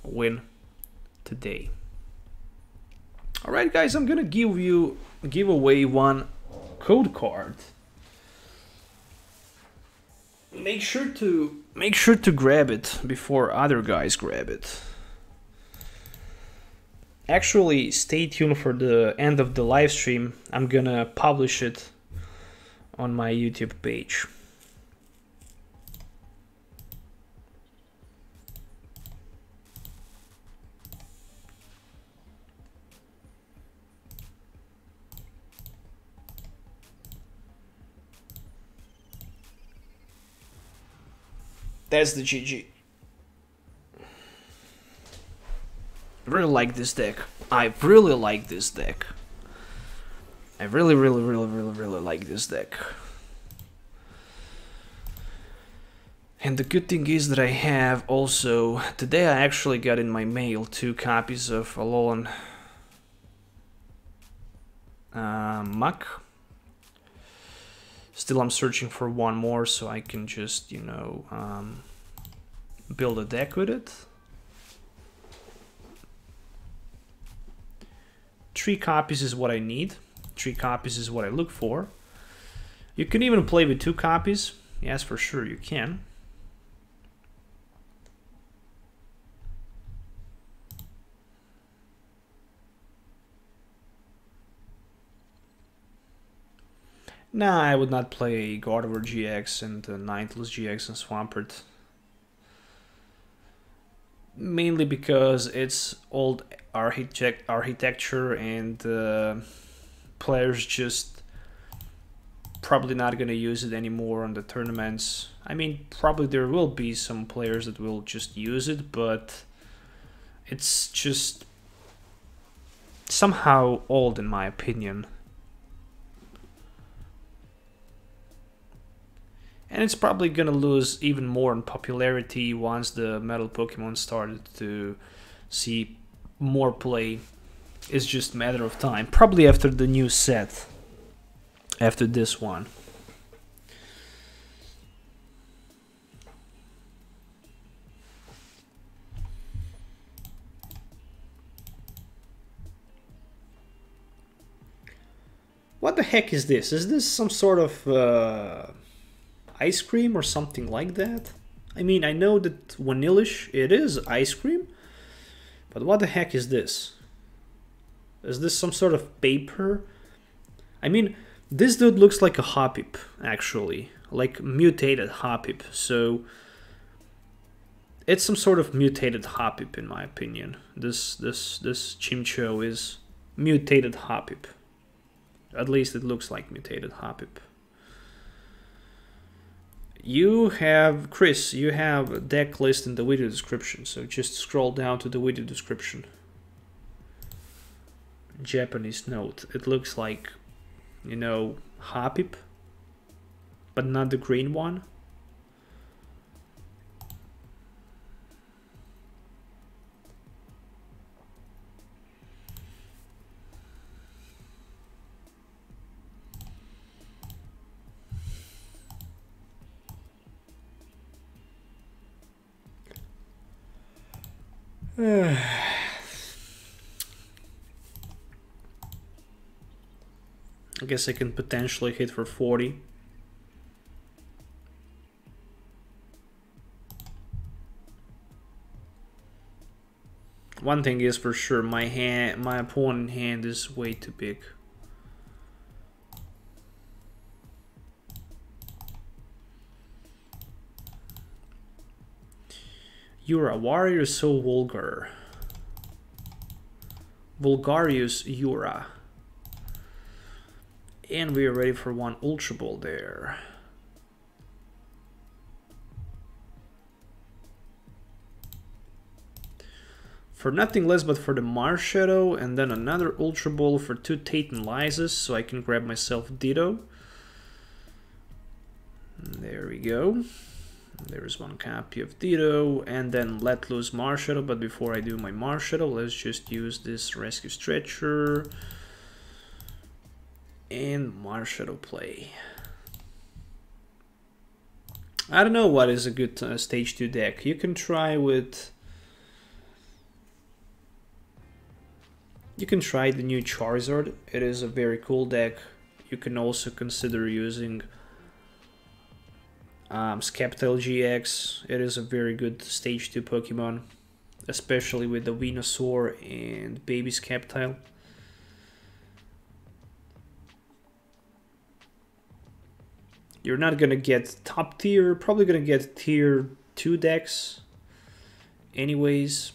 win today. Alright guys, I'm gonna give away one code card. Make sure to grab it before other guys grab it. Actually, stay tuned for the end of the live stream. I'm gonna publish it on my YouTube page. That's the GG. I really like this deck. I really like this deck. I really like this deck. And the good thing is that I have also... Today I actually got in my mail 2 copies of Alolan Muk. Still I'm searching for one more so I can just, you know, build a deck with it. 3 copies is what I need. 3 copies is what I look for. You can even play with 2 copies. Yes, for sure you can. Nah, I would not play Garbodor GX and Untitled GX and Swampert. Mainly because it's old architecture and players just probably not gonna use it anymore on the tournaments. I mean, probably there will be some players that will just use it, but it's just somehow old in my opinion. And it's probably gonna lose even more in popularity once the metal Pokemon started to see more play. It's just a matter of time. Probably after the new set. After this one. What the heck is this? Is this some sort of... ice cream or something like that? I mean, I know that vanillish, it is ice cream, but what the heck is this? Is this some sort of paper? I mean, this dude looks like a Hoppip, actually, like mutated Hoppip, so it's some sort of mutated Hoppip in my opinion. This Chimecho is mutated Hoppip. At least it looks like mutated Hoppip. You have, Chris, you have a deck list in the video description, so just scroll down to the video description. Japanese note. It looks like, you know, Hoppip, but not the green one. I guess I can potentially hit for 40. One thing is for sure, my opponent hand is way too big. Yura, why are you so vulgar? Vulgarius Yura. And we are ready for one Ultra Ball there. For nothing less but for the Marshadow, and then another Ultra Ball for 2 Tate Lizas, so I can grab myself Ditto. There we go. There's one copy of Ditto, and then let loose Marshadow. But before I do my Marshadow, let's just use this Rescue Stretcher and Marshadow play. I don't know what is a good stage 2 deck. You can try with... You can try the new Charizard. It is a very cool deck. You can also consider using Zebstrika GX. It is a very good stage 2 Pokemon, especially with the Venusaur and Baby Zebstrika. You're not gonna get top tier, probably gonna get tier 2 decks anyways.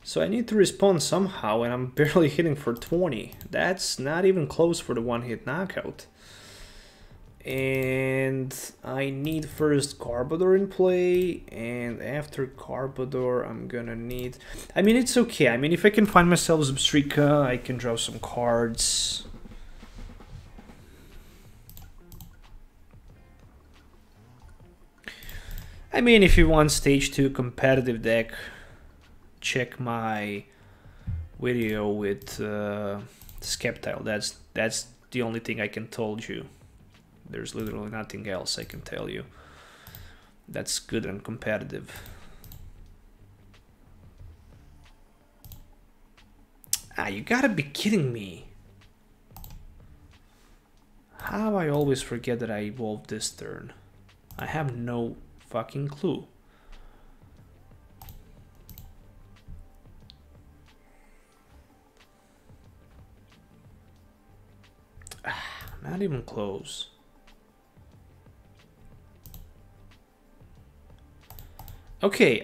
So I need to respond somehow, and I'm barely hitting for 20. That's not even close for the one-hit knockout. And I need first Garbodor in play, and after Garbodor I'm gonna need... I mean, it's okay. I mean, if I can find myself Zebstrika, I can draw some cards. I mean, if you want stage 2 competitive deck, check my video with Zebstrika. That's the only thing I can tell you. There's literally nothing else I can tell you that's good and competitive. Ah, you gotta be kidding me. How I always forget that I evolved this turn. I have no fucking clue. Not even close. Okay.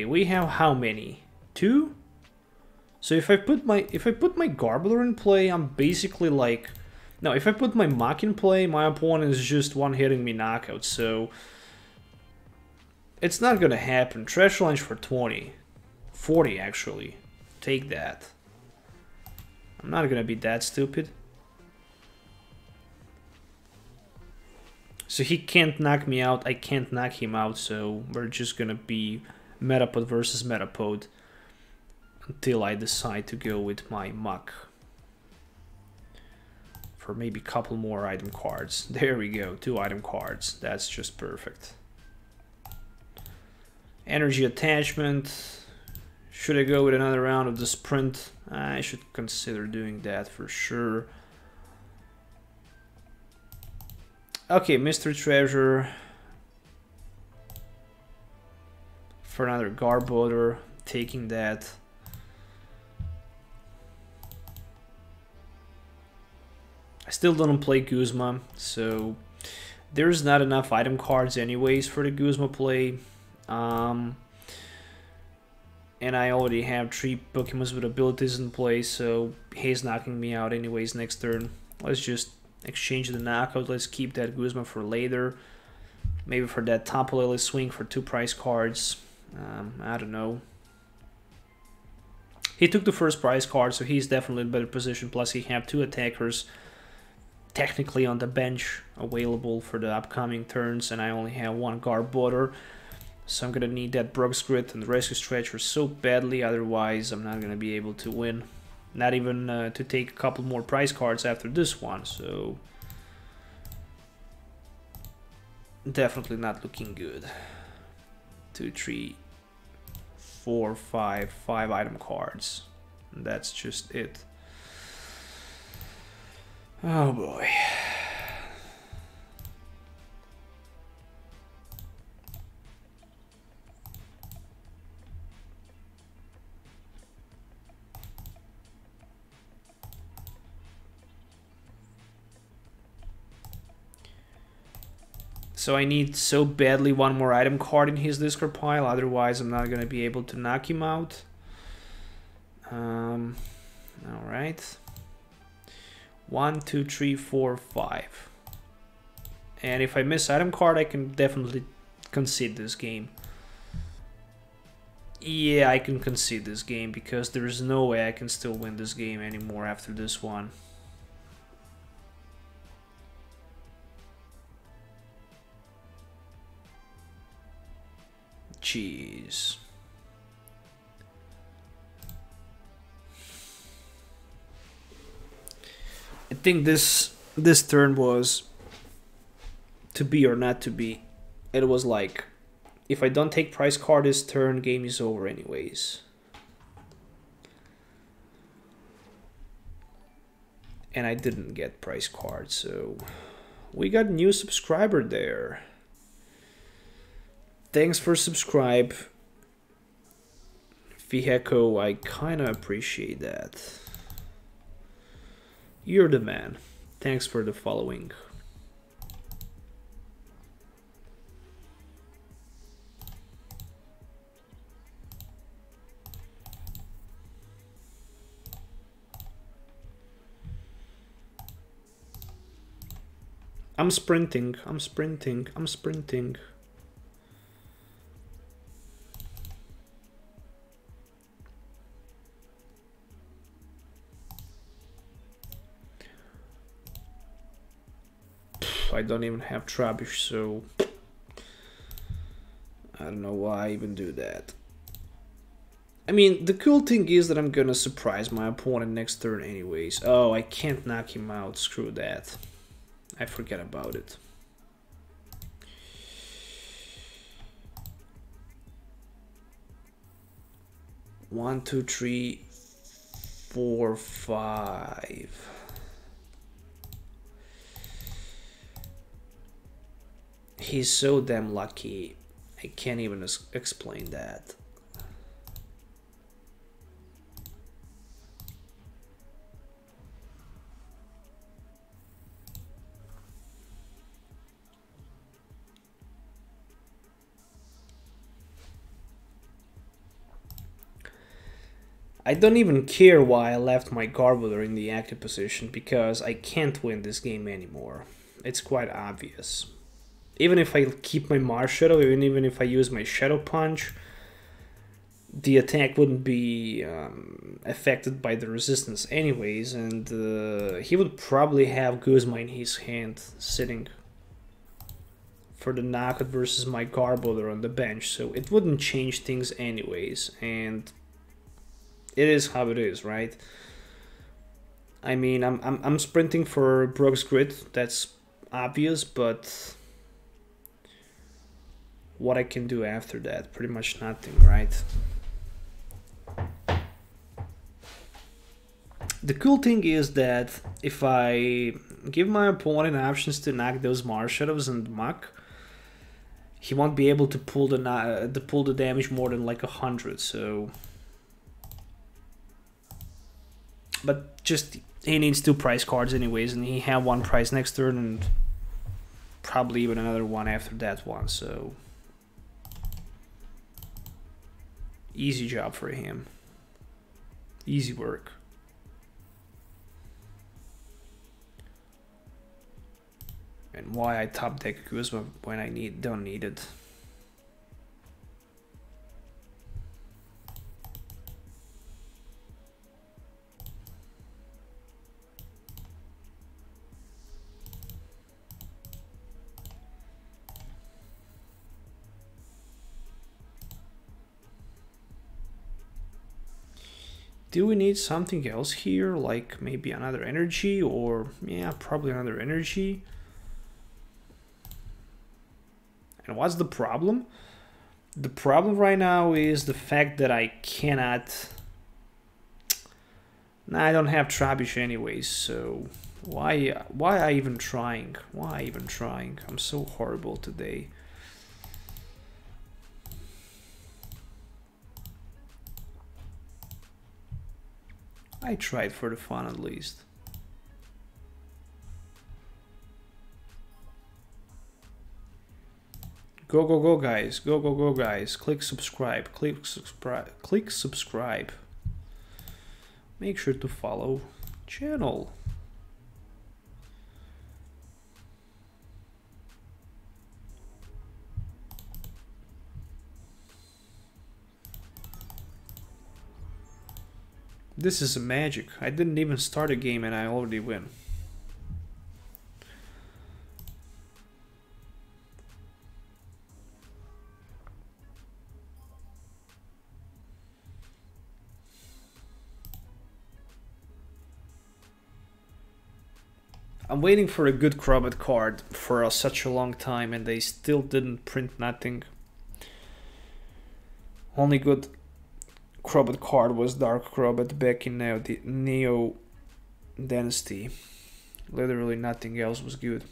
We have how many? 2? So if I put my Garbodor in play, I'm basically like... No, if I put my Muk in play, my opponent is just one-hitting me knockout, so... It's not gonna happen. Trash launch for 20. 40, actually. Take that. I'm not gonna be that stupid. So he can't knock me out, I can't knock him out, so we're just gonna be Metapod versus Metapod until I decide to go with my Muk for maybe a couple more item cards. There we go, 2 item cards, that's just perfect. Energy attachment. Should I go with another round of the sprint? I should consider doing that for sure. Okay, Mysterious Treasure for another Garbodor, taking that. I still don't play Guzma, so there's not enough item cards anyways for the Guzma play. And I already have 3 Pokemon with abilities in play, so he's knocking me out anyways next turn. Let's just exchange the knockout. Let's keep that Guzma for later. Maybe for that Tapu Lele swing for 2 prize cards. I don't know. He took the first prize card, so he's definitely in a better position. Plus he have 2 attackers technically on the bench available for the upcoming turns, and I only have 1 Garbodor. So I'm gonna need that Brock's Grit and the Rescue Stretcher so badly, otherwise I'm not gonna be able to win. Not even to take a couple more prize cards after this one, so definitely not looking good. 2, 3, 4, 5 item cards. And that's just it. Oh boy. So I need so badly one more item card in his discard pile, otherwise I'm not gonna be able to knock him out. Alright. 1, 2, 3, 4, 5. And if I miss item card, I can definitely concede this game. Yeah, I can concede this game because there is no way I can still win this game anymore after this one. Jeez. I think this turn was to be or not to be. It was like, if I don't take prize card this turn, game is over anyways. And I didn't get prize card, so we got a new subscriber there. Thanks for subscribe, HKO. I kind of appreciate that. You're the man. Thanks for the following. I'm sprinting, I'm sprinting, I'm sprinting. I don't even have Trubbish, so I don't know why I even do that. I mean, the cool thing is that I'm gonna surprise my opponent next turn anyways. Oh, I can't knock him out, screw that. I forget about it. One, two, three, 4, 5. He's so damn lucky. I can't even explain that. I don't even care why I left my Garbodor in the active position, because I can't win this game anymore. It's quite obvious. Even if I keep my Marshadow, even if I use my Shadow Punch, the attack wouldn't be affected by the resistance anyways, and he would probably have Guzma in his hand sitting for the knockout versus my Garbodor on the bench, so it wouldn't change things anyways, and it is how it is, right? I mean, I'm sprinting for Brook's Grid, that's obvious, but what I can do after that, pretty much nothing, right? The cool thing is that if I give my opponent options to knock those Marshadows and Muk, he won't be able to pull the damage more than like 100. So, but just he needs 2 prize cards anyways, and he have 1 prize next turn and probably even another one after that one. So easy job for him. Easy work. And why I top deck Guzma when I don't need it. Do we need something else here, like maybe another energy, or yeah, probably another energy? And what's the problem? The problem right now is the fact that I cannot... Nah, I don't have Trubbish anyways, so why I even trying? Why even trying? I'm so horrible today. I tried for the fun at least. Go, go, go, guys. Go, go, go, guys. Click subscribe. Click subscribe. Click subscribe. Make sure to follow channel. This is magic. I didn't even start a game and I already win. I'm waiting for a good Crobat card for such a long time and they still didn't print nothing. Only good Crobat card was Dark Crobat back in the Neo Dynasty. Literally nothing else was good.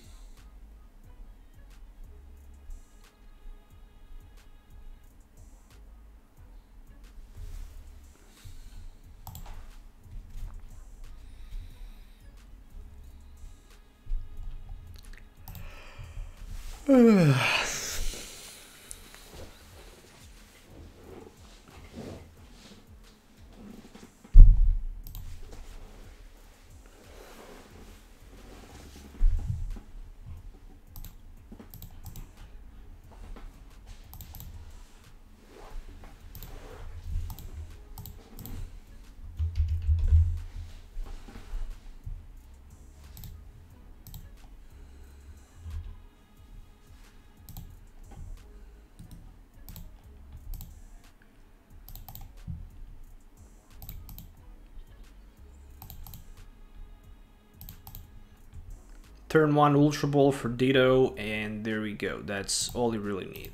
Turn 1 Ultra Ball for Ditto, and there we go. That's all you really need.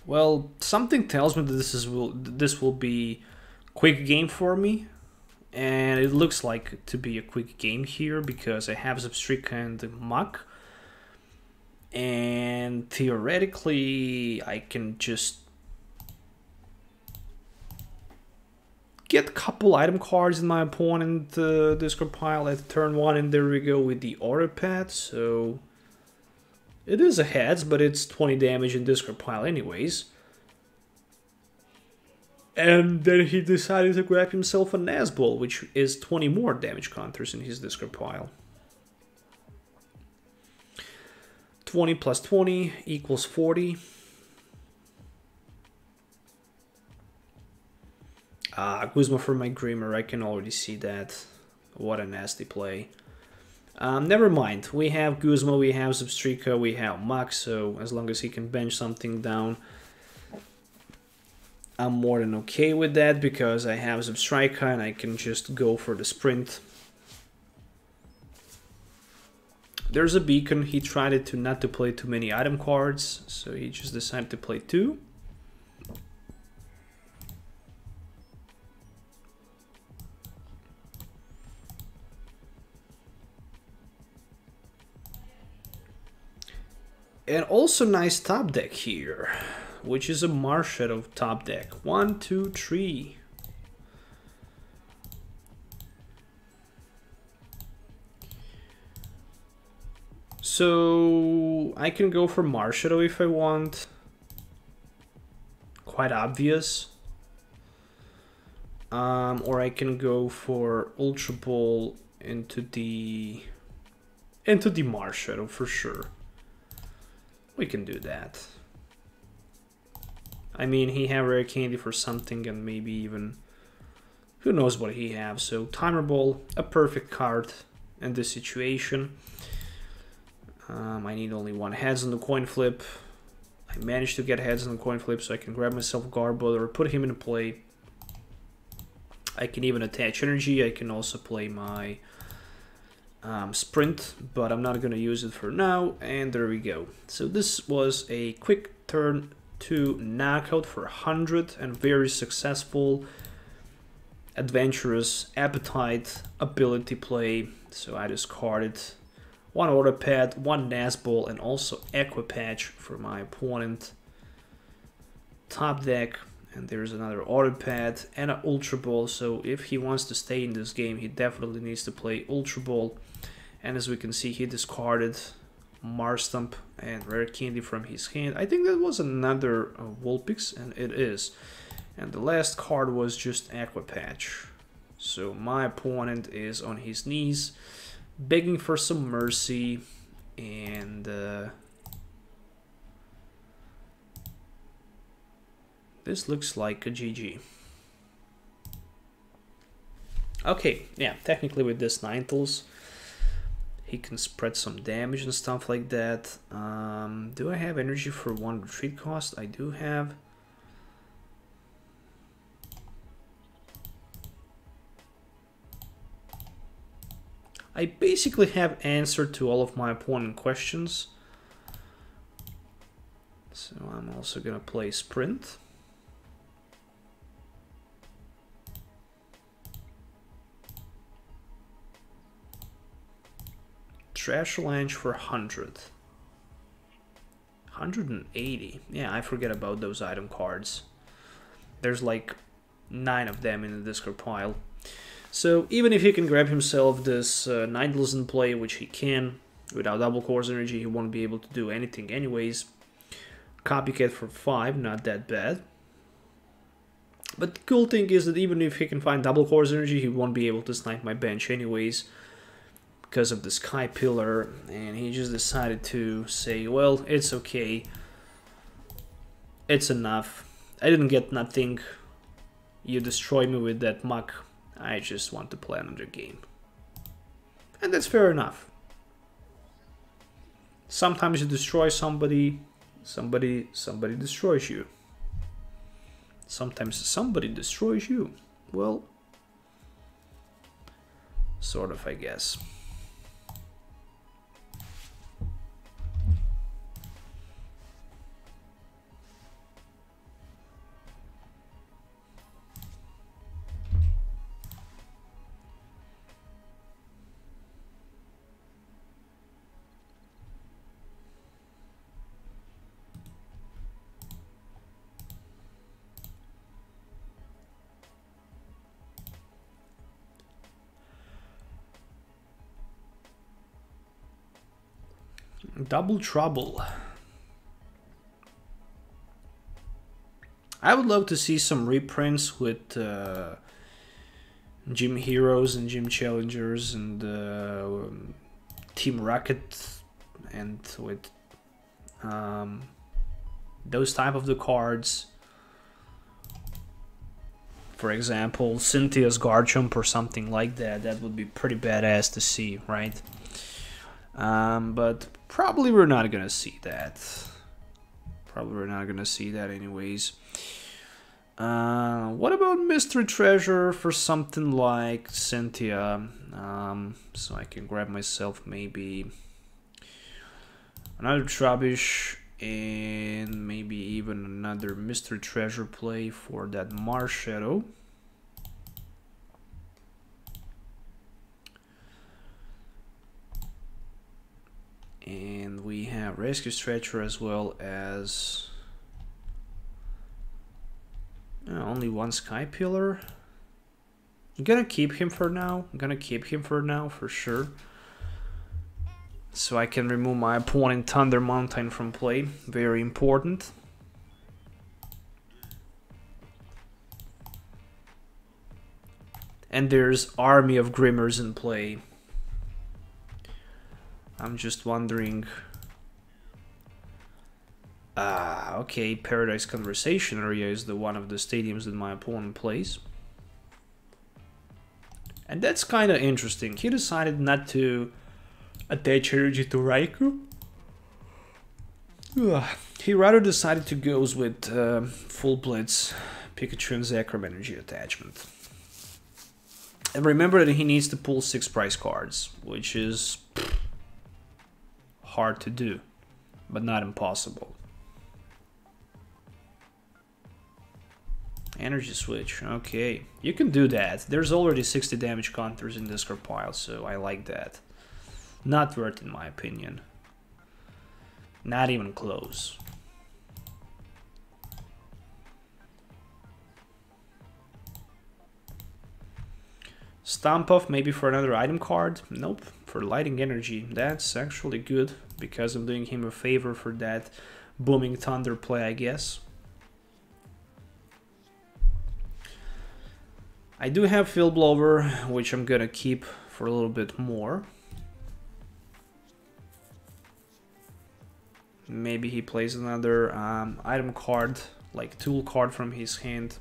Well, something tells me that this will be quick game for me, and it looks like to be a quick game here because I have Zebstrika and Muk, and theoretically I can just get a couple item cards in my opponent discard pile at turn 1, and there we go with the Aura Pad. So it is a heads, but it's 20 damage in discard pile anyways. And then he decided to grab himself a Nazball, which is 20 more damage counters in his discard pile. 20 plus 20 equals 40. Guzma for my Grimer, I can already see that. What a nasty play. Never mind, we have Guzma, we have Zebstrika, we have Muk, so as long as he can bench something down, I'm more than okay with that because I have Zebstrika and I can just go for the sprint. There's a beacon, he tried to not to play too many item cards, so he just decided to play 2. And also nice top deck here, which is a Marshadow top deck. 1, 2, 3. So I can go for Marshadow if I want. Quite obvious. Or I can go for Ultra Ball into the Marshadow for sure. We can do that. I mean, he have Rare Candy for something and maybe even... who knows what he have. So Timer Ball, a perfect card in this situation. I need only 1 heads on the coin flip. I managed to get heads on the coin flip so I can grab myself Garbodor or put him in play. I can even attach energy. I can also play my... sprint, but I'm not going to use it for now, and there we go. So this was a quick turn 2 knockout for 100 and very successful, adventurous, appetite, ability play. So I discarded 1 Aura Pad, 1 Nazball, and also Equipatch for my opponent. Top deck, and there's another Aura Pad and an Ultra Ball, so if he wants to stay in this game, he definitely needs to play Ultra Ball. And as we can see, he discarded Marshadow and Rare Candy from his hand. I think that was another Vulpix, and it is. And the last card was just Aqua Patch. So my opponent is on his knees, begging for some mercy, and this looks like a GG. Okay, yeah, technically with this Ninetales, he can spread some damage and stuff like that. Do I have energy for 1 retreat cost? I do have. I basically have answered to all of my opponent questions. So I'm also gonna play Sprint. Trash Lange for 100. 180. Yeah, I forget about those item cards. There's like 9 of them in the discard pile. So even if he can grab himself this Ninetales in play, which he can, without double course energy, he won't be able to do anything anyways. Copycat for 5, not that bad. But the cool thing is that even if he can find double course energy, he won't be able to snipe my bench anyways, because of the Sky Pillar, and he just decided to say, well, it's okay, it's enough, I didn't get nothing, you destroy me with that Muk, I just want to play another game. And that's fair enough. Sometimes you destroy somebody, somebody destroys you. Sometimes somebody destroys you. Well, sort of, I guess. Double Trouble. I would love to see some reprints with Gym Heroes and Gym Challengers and Team Rocket, and with those type of the cards. For example, Cynthia's Garchomp or something like that. That would be pretty badass to see, right? But probably we're not gonna see that. Probably we're not gonna see that anyways. What about Mystery Treasure for something like Cynthia? So I can grab myself maybe another Trubbish and maybe even another Mystery Treasure play for that Marshadow. And we have Rescue Stretcher as well as only 1 Sky Pillar. I'm gonna keep him for now. For sure. So I can remove my opponent Thunder Mountain from play. Very important. And there's Army of Grimmers in play. I'm just wondering. Okay, Paradise Conversation Area is the one of the stadiums that my opponent plays. And that's kind of interesting. He decided not to attach energy to Raikou. He rather decided to go with Full Blitz, Pikachu and Zekrom energy attachment. And remember that he needs to pull 6 prize cards, which is hard to do, but not impossible. Energy switch, okay, you can do that. There's already 60 damage counters in this card pile, so I like that. Not worth in my opinion. Not even close. Stomp off maybe for another item card. Nope, for Lighting Energy. That's actually good, because I'm doing him a favor for that Booming Thunder play, I guess. I do have Field Blower, which I'm gonna keep for a little bit more. Maybe he plays another item card, like tool card from his hand.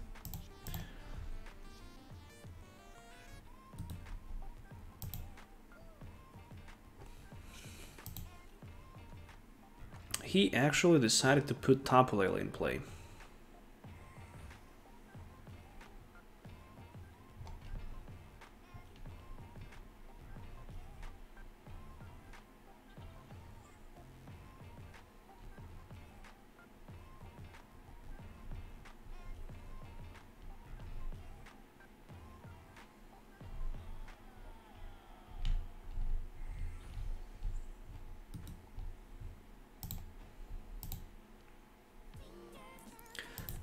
He actually decided to put Tapu Lele in play.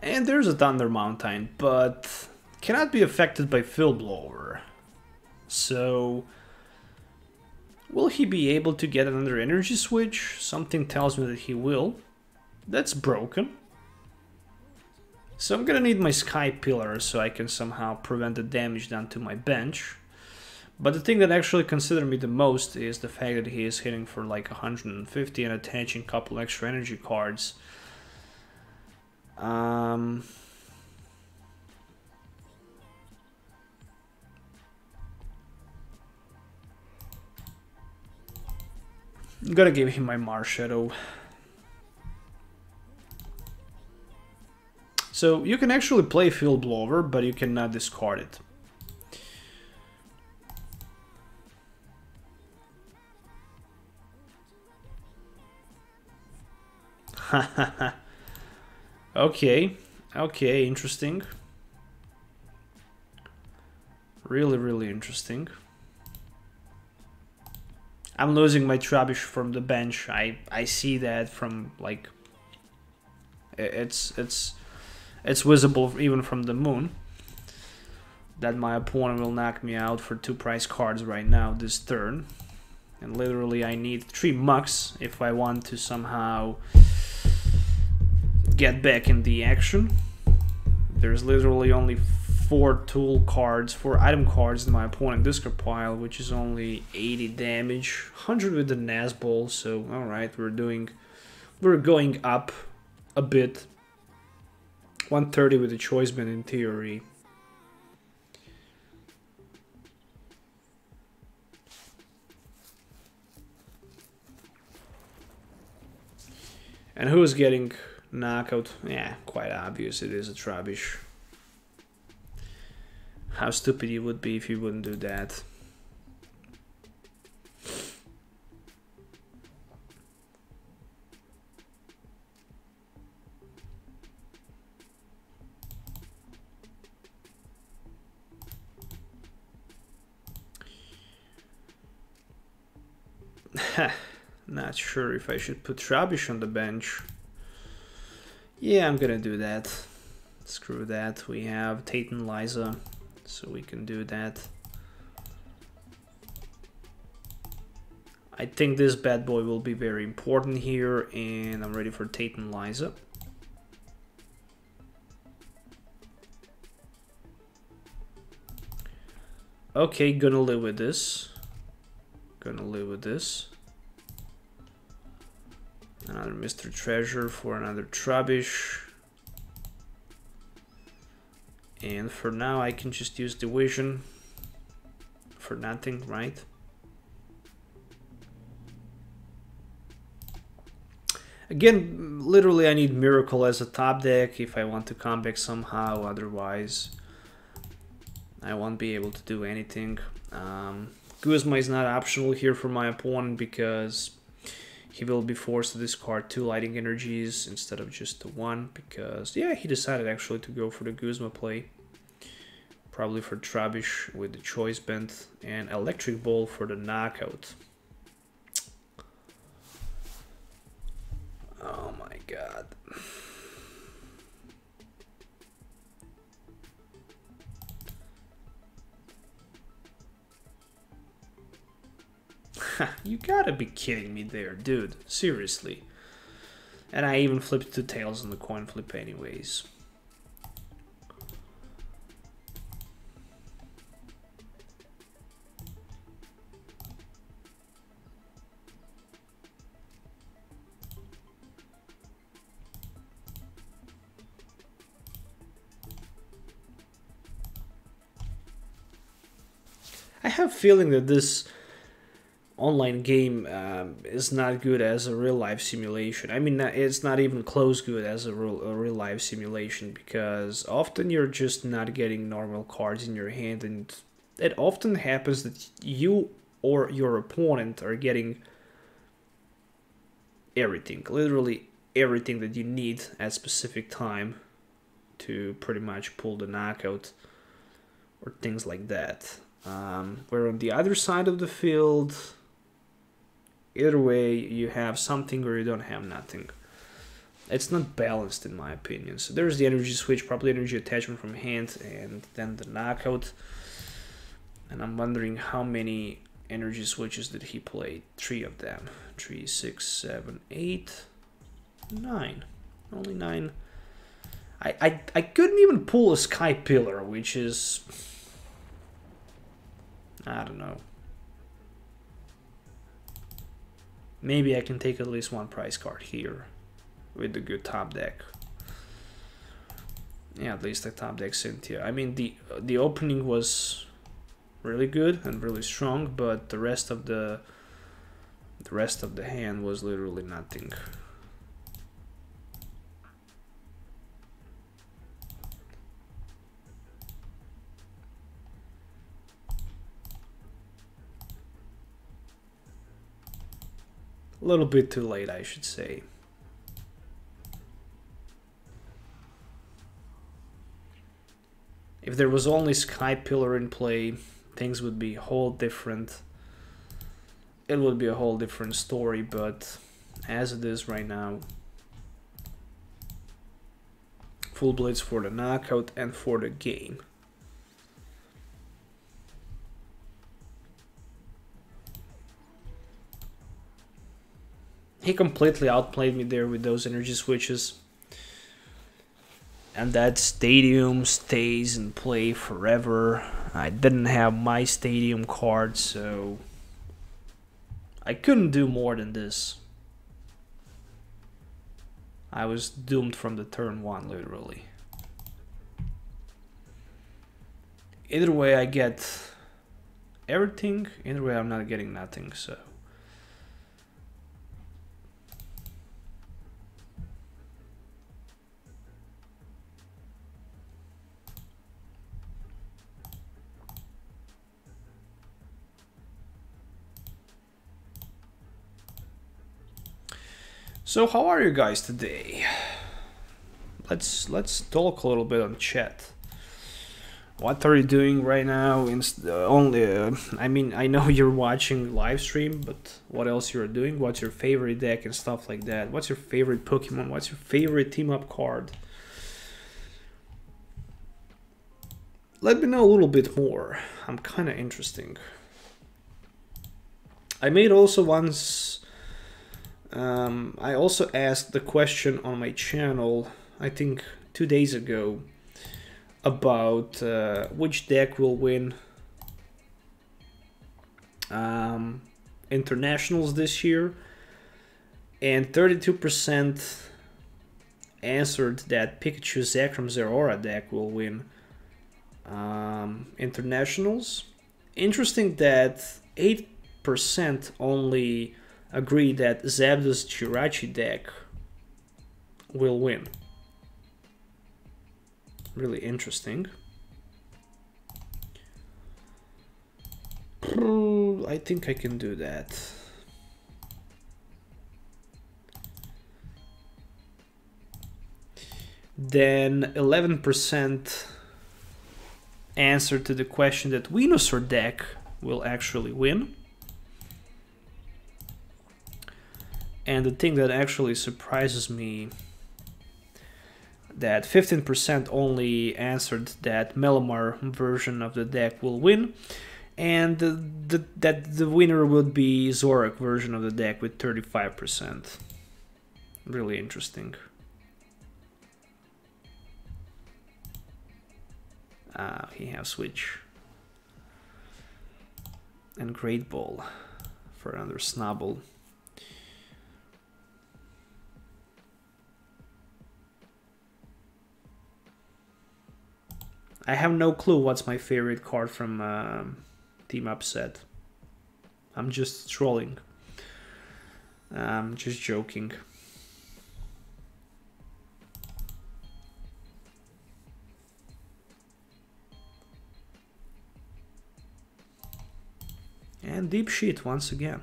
And there's a Thunder Mountain, but cannot be affected by Field Blower. So, will he be able to get another energy switch? Something tells me that he will. That's broken. So I'm gonna need my Sky Pillar so I can somehow prevent the damage done to my bench. But the thing that actually considers me the most is the fact that he is hitting for like 150 and attaching a couple extra energy cards. I'm gonna give him my Marshadow. So you can actually play Field Blower, but you cannot discard it. Hahaha. Okay, okay, interesting. Really, really interesting. I'm losing my Trubbish from the bench. I see that from like it's visible even from the moon that my opponent will knock me out for 2 prize cards right now this turn. And literally I need 3 mucks if I want to somehow get back in the action. There's literally only 4 tool cards, 4 item cards in my opponent discard pile, which is only 80 damage, 100 with the Nazball. So all right, we're going up a bit. 130 with the Choice Band in theory. And who's getting knockout? Yeah, quite obvious, it is a Trubbish. How stupid you would be if you wouldn't do that. Not sure if I should put Trubbish on the bench. Yeah, I'm gonna do that. Screw that. We have Tate Liza, so we can do that. I think this bad boy will be very important here, and I'm ready for Tate Liza. Okay, gonna live with this. Gonna live with this. Another Mystery Treasure for another Trubbish. And for now I can just use Division for nothing, right? Again, literally I need Miracle as a top deck if I want to come back somehow, otherwise I won't be able to do anything. Guzma is not optional here for my opponent because he will be forced to discard 2 Lighting Energies instead of just the 1, because yeah, he decided actually to go for the Guzma play. Probably for Trubbish with the Choice Band and Electric Ball for the knockout. Oh my god. You gotta be kidding me there, dude. Seriously. And I even flipped 2 tails on the coin flip anyways. I have a feeling that this online game is not good as a real-life simulation. I mean, it's not even close good as a real-life simulation, because often you're just not getting normal cards in your hand, and it often happens that you or your opponent are getting everything, literally everything that you need at specific time to pretty much pull the knockout or things like that. Where on the other side of the field, either way, you have something or you don't have nothing. It's not balanced in my opinion. So there's the energy switch, probably energy attachment from hand, and then the knockout. And I'm wondering how many energy switches did he play? 3 of them. 3, 6, 7, 8, 9. Only 9. I couldn't even pull a Sky Pillar, which is... I don't know. Maybe I can take at least 1 prize card here with the good top deck. Yeah, at least a top deck Cynthia. I mean, the opening was really good and really strong, but the rest of the hand was literally nothing. A little bit too late, I should say. If there was only Sky Pillar in play, things would be a whole different. It would be a whole different story, but as it is right now, full blitz for the knockout and for the game. He completely outplayed me there with those energy switches. And that stadium stays in play forever. I didn't have my stadium card, so I couldn't do more than this. I was doomed from the turn 1, literally. Either way I get everything, either way I'm not getting nothing, so... So how are you guys today? Let's talk a little bit on chat. What are you doing right now? I mean, I know you're watching live stream, but what else you're doing? What's your favorite deck and stuff like that? What's your favorite Pokemon? What's your favorite team up card? Let me know a little bit more. I'm kind of interesting. I made also once. I also asked the question on my channel, I think 2 days ago, about which deck will win internationals this year, and 32% answered that Pikachu Zekrom Zeraora deck will win internationals. Interesting that 8% only agree that Zapdos Jirachi deck will win. Really interesting. I think I can do that. Then 11% answer to the question that Venusaur deck will actually win. And the thing that actually surprises me, that 15% only answered that Melamar version of the deck will win, And that the winner would be Zorak version of the deck with 35%. Really interesting. He has Switch. And Great Ball for another Snubble. I have no clue what's my favorite card from Team Up set. I'm just trolling. I'm just joking. And Deep Shit once again.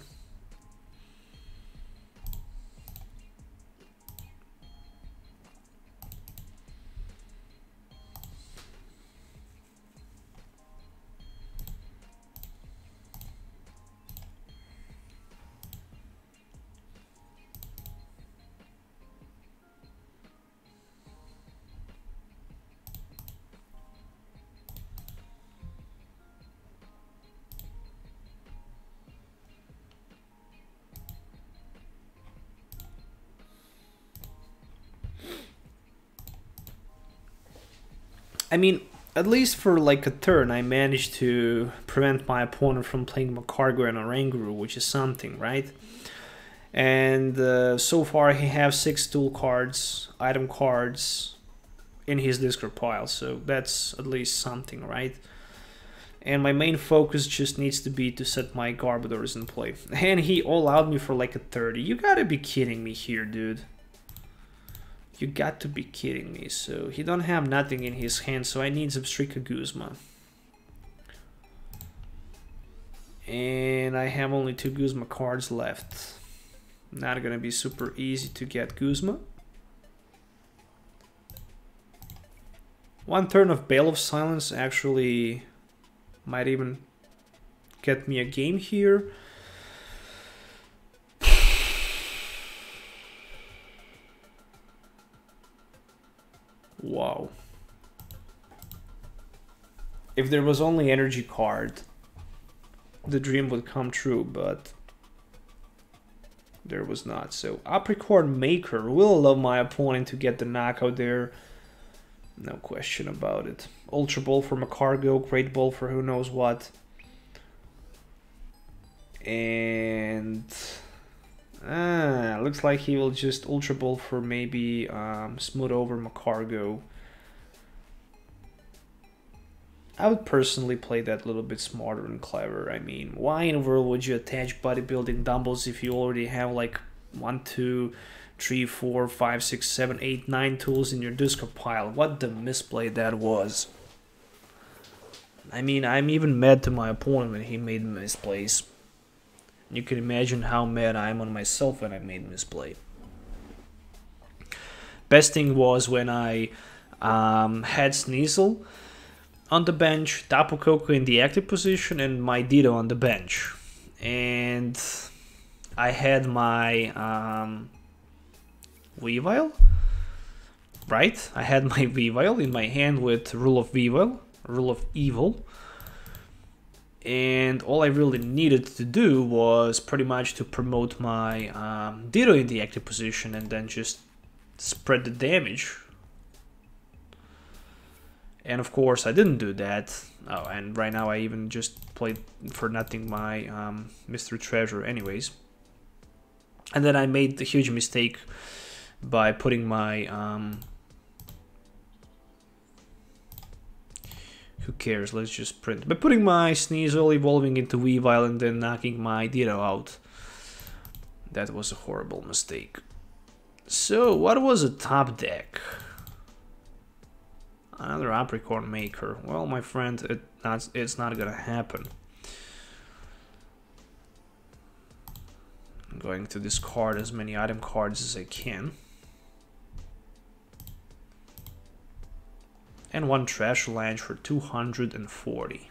I mean, at least for like a turn, I managed to prevent my opponent from playing Macargo and Oranguru, which is something, right? And so far he has 6 tool cards, item cards in his discard pile, so that's at least something, right? And my main focus just needs to be to set my Garbodors in play. And he allowed me for like a 30. You gotta be kidding me here, dude. You got to be kidding me. So he don't have nothing in his hand, so I need Zebstrika Guzma. And I have only 2 Guzma cards left. Not gonna be super easy to get Guzma. One turn of Bale of Silence actually might even get me a game here. Wow. If there was only energy card, the dream would come true, but there was not. So Apricorn Maker will allow my opponent to get the knockout there. No question about it. Ultra Ball for Macargo, Great Ball for who knows what. And looks like he will just Ultra Ball for maybe smooth over Macargo. I would personally play that a little bit smarter and clever. I mean, why in the world would you attach bodybuilding dumbbells if you already have like 1, 2, 3, 4, 5, 6, 7, 8, 9 tools in your discard pile? What the misplay that was. I mean, I'm even mad to my opponent when he made misplays. You can imagine how mad I am on myself when I made misplay. Best thing was when I had Sneasel on the bench, Tapu Koko in the active position, and my Ditto on the bench. And I had my Weavile, right? I had my Weavile in my hand with Rule of Weavile, Rule of Evil. And all I really needed to do was pretty much to promote my Ditto in the active position and then just spread the damage. And of course I didn't do that. Oh, and right now I even just played for nothing my Mysterious Treasure anyways. And then I made a huge mistake by putting my... who cares, let's just print. By putting my Sneasel evolving into Weavile and then knocking my Ditto out. That was a horrible mistake. So, what was a top deck? Another Apricorn Maker. Well, my friend, it's not gonna happen. I'm going to discard as many item cards as I can. And 1 Trash Lanch for 240.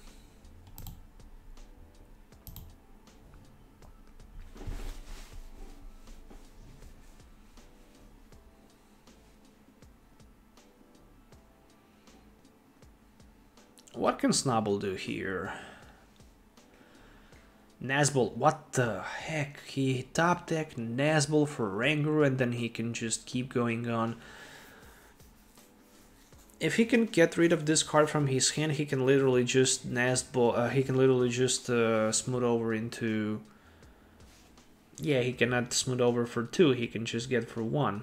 What can Snubble do here? Nazball, what the heck? He top deck Nazball for Rangaroo and then he can just keep going on. If he can get rid of this card from his hand, he can literally just Nazball, he can literally just smooth over into... Yeah, he cannot smooth over for 2, he can just get for 1.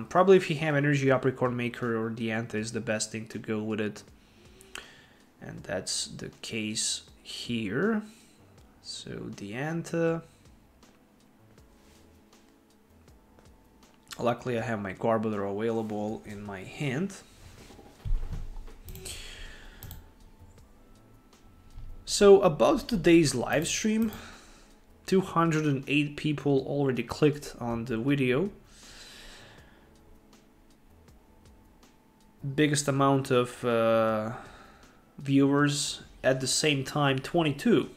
Probably if he have Energy Apricorn Maker or Diantha is the best thing to go with it. And that's the case here. So Diantha. Luckily I have my Garbodor available in my hand. So about today's live stream, 208 people already clicked on the video. Biggest amount of viewers at the same time, 22.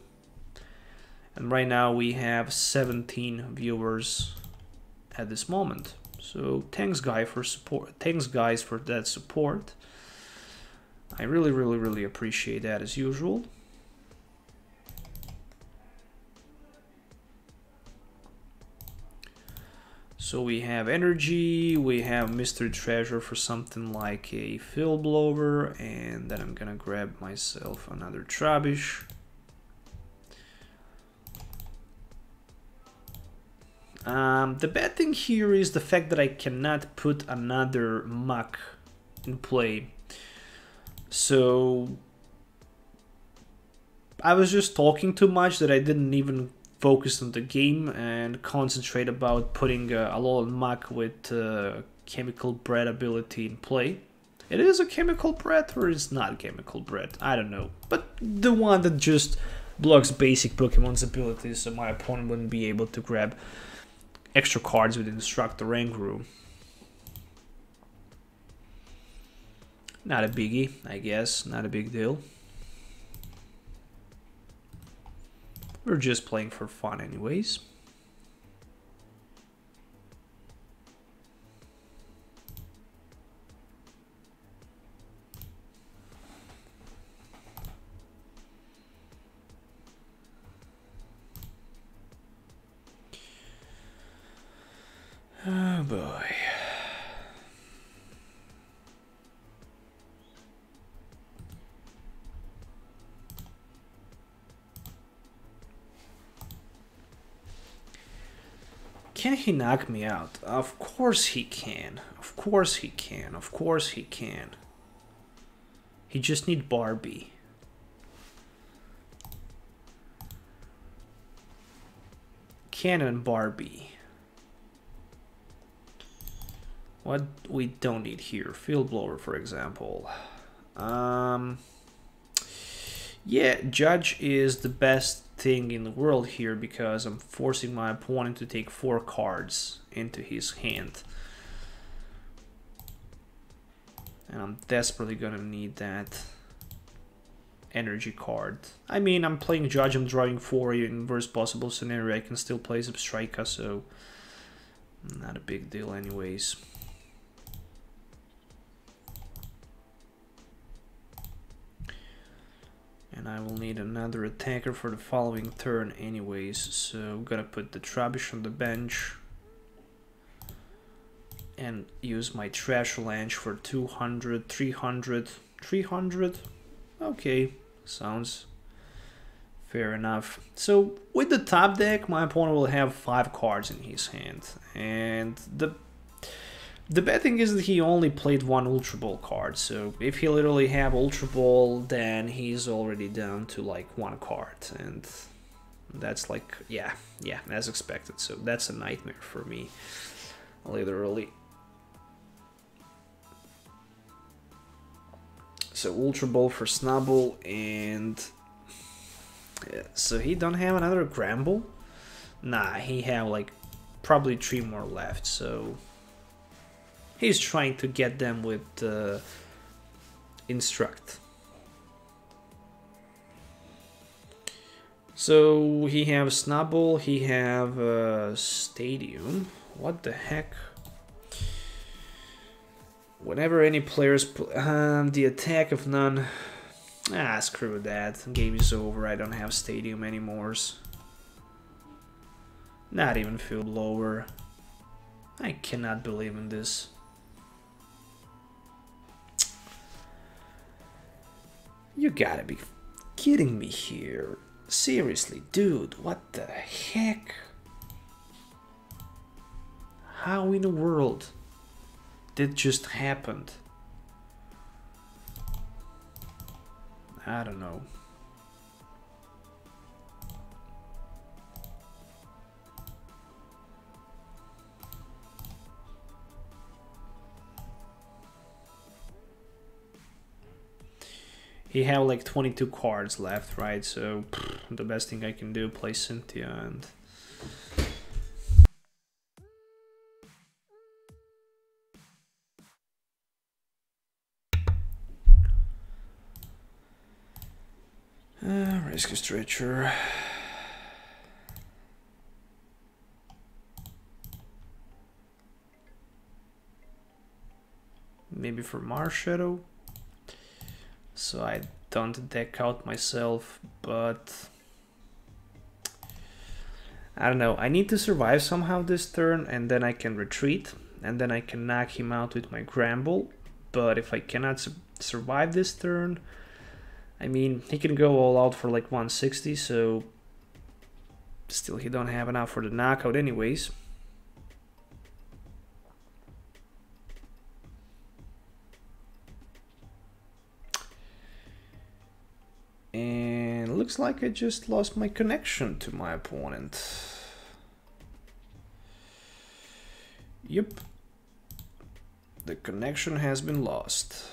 And right now we have 17 viewers at this moment. So thanks guys for that support. I really appreciate that as usual. So we have energy, we have Mystery Treasure for something like a Field Blower, and then I'm gonna grab myself another Trubbish. The bad thing here is the fact that I cannot put another Muk in play. So I was just talking too much that I didn't even focus on the game and concentrate about putting Alolan Muk with chemical breath ability in play. It is a chemical breath or it's not a chemical breath, I don't know. But the one that just blocks basic Pokemon's abilities so my opponent wouldn't be able to grab extra cards with Instructor Rangaroo. Not a biggie, I guess, not a big deal. We're just playing for fun anyways. Oh boy. Can he knock me out? Of course he can. Of course he can. Of course he can. He just need Barbie. Cannon Barbie. What we don't need here? Field Blower, for example. Yeah, Judge is the best thing in the world here because I'm forcing my opponent to take 4 cards into his hand. And I'm desperately gonna need that energy card. I mean, I'm playing Judge, I'm drawing 4 in worst possible scenario. I can still play Zebstrika, so not a big deal anyways. And I will need another attacker for the following turn anyways, so I'm gonna put the Trubbish on the bench and use my Trash Lanch for 200, 300, 300. Okay, sounds fair enough. So with the top deck, my opponent will have 5 cards in his hand, and the bad thing is that he only played 1 Ultra Ball card, so if he literally have Ultra Ball, then he's already down to like 1 card, and that's like, yeah, as expected, so that's a nightmare for me, literally. So Ultra Ball for Snubbull, and yeah, so he don't have another Gramble? Nah, he have like probably 3 more left, so he's trying to get them with Instruct. So he have Snubbull, he have Stadium. What the heck? Whenever any players the attack of none. Ah, screw that. Game is over. I don't have Stadium anymore. Not even Field Blower. I cannot believe in this. You gotta be kidding me here. Seriously, dude, what the heck? How in the world did just happened? I don't know. He have like 22 cards left, right? So the best thing I can do, play Cynthia and Rescue Stretcher. Maybe for Marshadow. So I don't deck out myself, but I don't know. I need to survive somehow this turn, and then I can retreat, and then I can knock him out with my Gramble. But if I cannot survive this turn, I mean, he can go all out for like 160, so still he don't have enough for the knockout anyways. And looks like I just lost my connection to my opponent. Yep. The connection has been lost.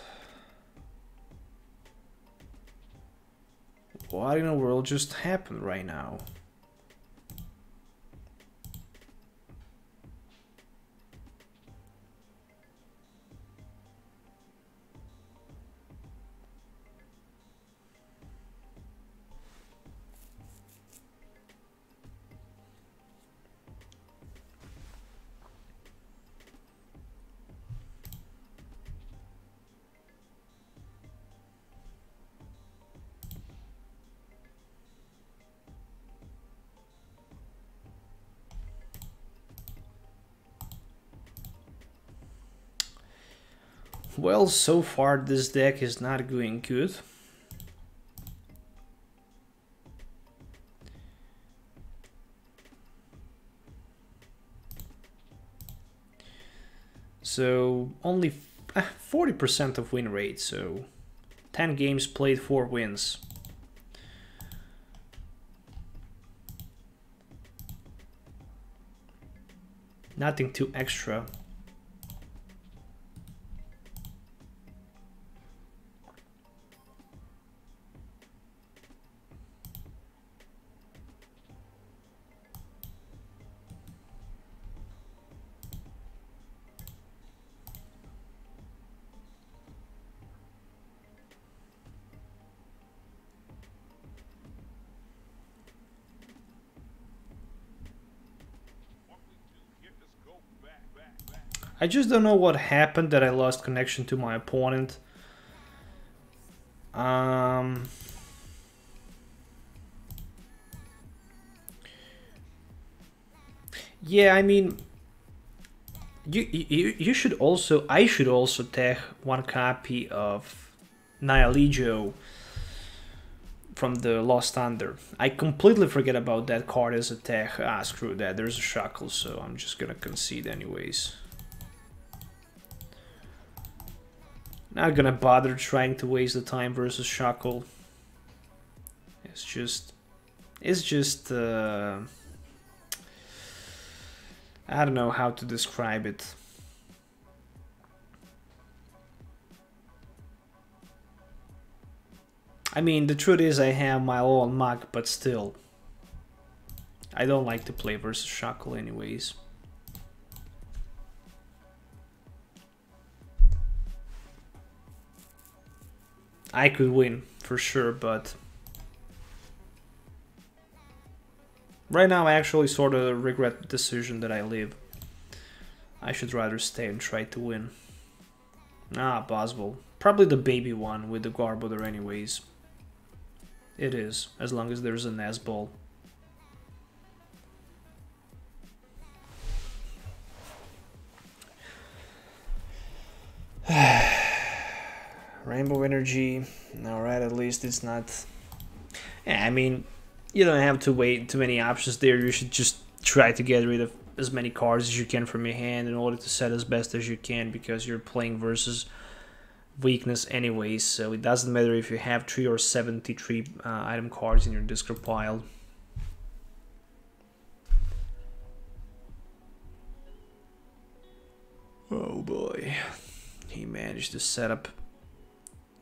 What in the world just happened right now? Well, so far this deck is not going good. So only 40% of win rate, so 10 games played, 4 wins. Nothing too extra. I just don't know what happened that I lost connection to my opponent. Yeah, I mean, you should also, I should also tag one copy of Nihilego from the Lost Thunder. I completely forget about that card as a tag. Ah, screw that. There's a Shackle, so I'm just gonna concede anyways. Not gonna bother trying to waste the time versus Shackle. It's just I don't know how to describe it. I mean, the truth is I have my Alolan Muk, but still, I don't like to play versus Shackle anyways. I could win for sure, but right now I actually sort of regret the decision that I leave. I should rather stay and try to win. Ah, Boswell. Probably the baby one with the Garbodor anyways. It is, as long as there's a Nesball. Rainbow Energy. Alright, at least it's not... Yeah, I mean, you don't have to wait too many options there. You should just try to get rid of as many cards as you can from your hand in order to set as best as you can, because you're playing versus weakness anyways, so it doesn't matter if you have 3 or 73 item cards in your discard pile. Oh boy, he managed to set up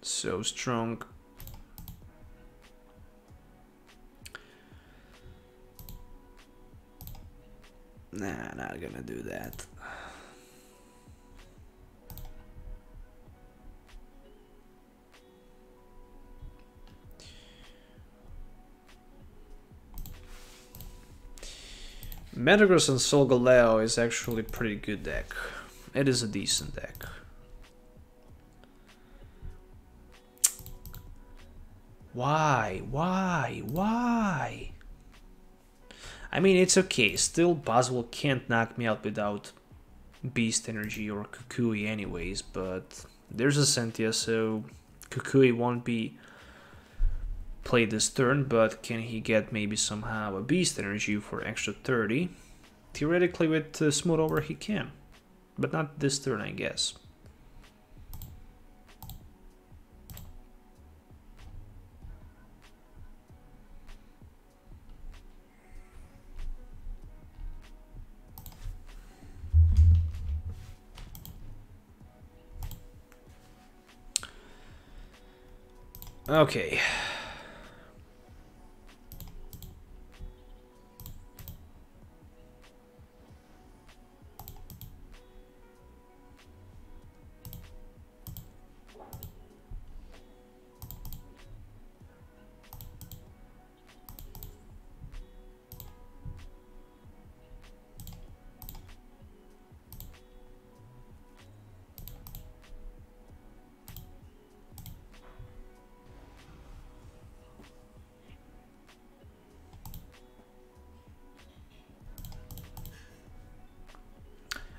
so strong. Nah, not gonna do that. Metagross and Solgaleo is actually a pretty good deck. It is a decent deck. Why? I mean, it's okay. Still, Buzzwole can't knock me out without Beast Energy or Kukui anyways, but there's a Cynthia, so Kukui won't be played this turn, but can he get maybe somehow a Beast Energy for extra 30? Theoretically, with Smooth Over he can, but not this turn, I guess. Okay.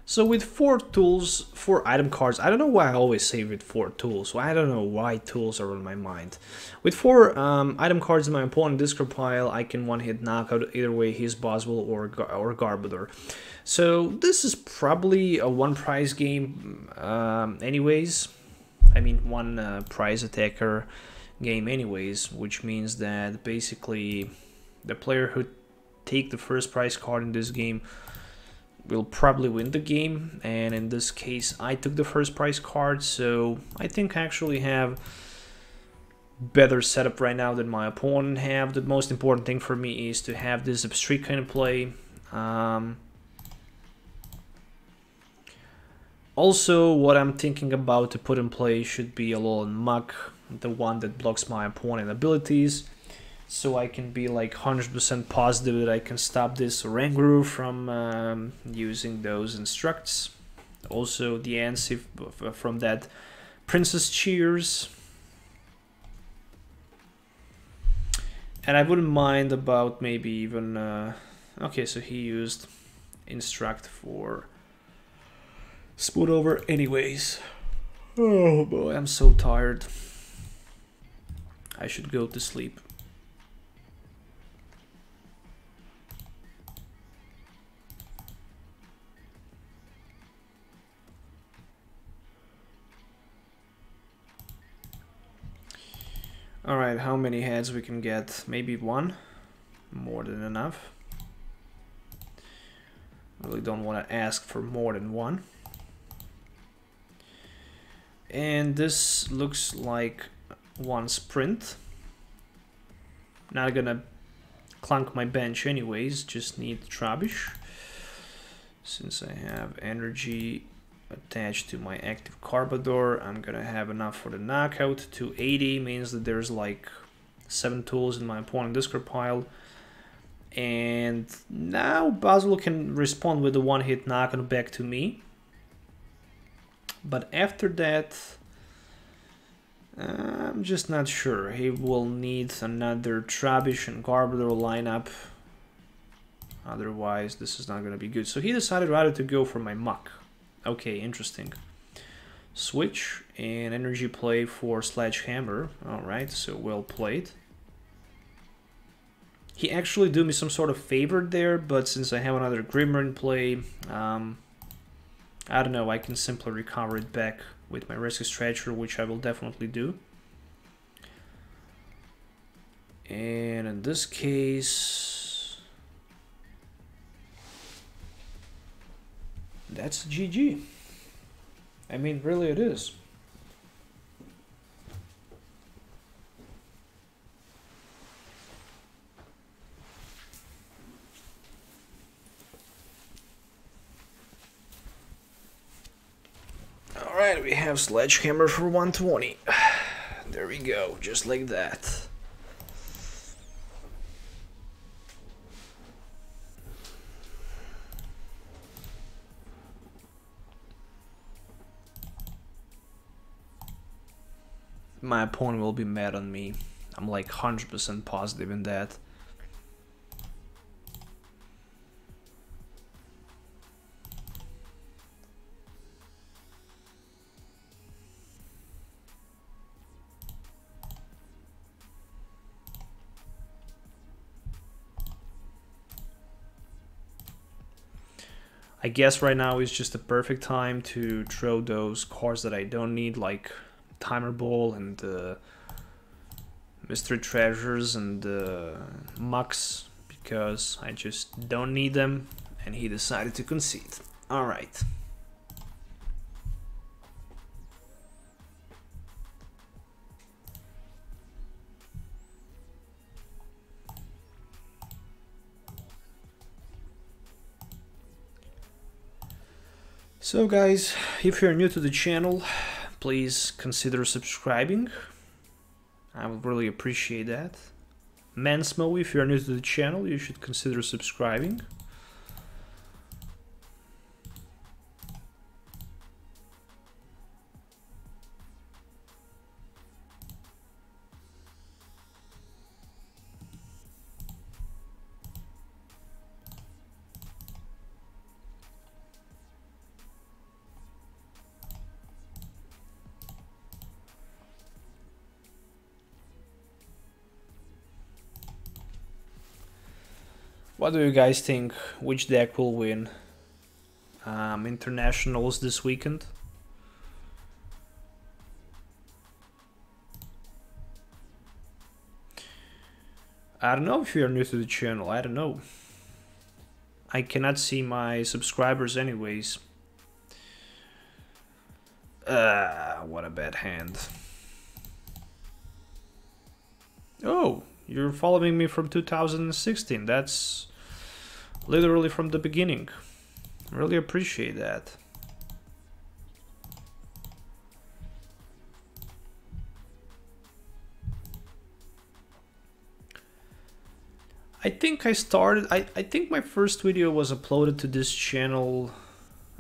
So with 4 tools, 4 item cards, I don't know why I always say with 4 tools, I don't know why tools are on my mind. With 4 item cards in my opponent discard pile, I can one-hit knock out either way his Buzzwole or Garbodor. So this is probably a 1 prize game anyways. I mean 1 prize attacker game anyways, which means that basically the player who take the first prize card in this game will probably win the game, and in this case I took the first prize card, so I think I actually have better setup right now than my opponent have. The most important thing for me is to have this Zebstrika in play. Also, what I'm thinking about to put in play should be Alolan Muk, the one that blocks my opponent abilities, so I can be like 100% positive that I can stop this Oranguru from using those instructs. Also the Ansif from that Princess Cheers. And I wouldn't mind about maybe even... okay, so he used Instruct for Smooth Over anyways. Oh boy, I'm so tired. I should go to sleep. Alright, how many heads we can get? Maybe 1? More than enough. Really don't want to ask for more than 1. And this looks like 1 sprint. Not gonna clunk my bench anyways, just need Trubbish. Since I have energy attached to my active Garbodor, I'm gonna have enough for the knockout. 280 means that there's like 7 tools in my opponent discard pile. And now Buzzwole can respond with a 1-hit knockout back to me. But after that, I'm just not sure. He will need another Trubbish and Garbodor lineup. Otherwise, this is not gonna be good. So he decided rather to go for my Muk. Okay, interesting. Switch and energy play for Sledgehammer. Alright, so well played. He actually do me some sort of favor there, but since I have another Grimer in play, I don't know, I can simply recover it back with my Rescue Stretcher, which I will definitely do. And in this case, that's GG. I mean, really it is. Alright, we have Sledgehammer for 120. There we go, just like that. My opponent will be mad on me. I'm like 100% positive in that. I guess right now is just the perfect time to throw those cards that I don't need, like Timer Ball and Mystery Treasures and Mux, because I just don't need them, and he decided to concede. Alright. So guys, if you're new to the channel, please consider subscribing. I would really appreciate that. Mansmo, if you're new to the channel, you should consider subscribing. What do you guys think? Which deck will win internationals this weekend? I don't know if you're new to the channel. I don't know. I cannot see my subscribers anyways. What a bad hand. Oh, you're following me from 2016. That's literally from the beginning. Really appreciate that. I think I started, I think my first video was uploaded to this channel,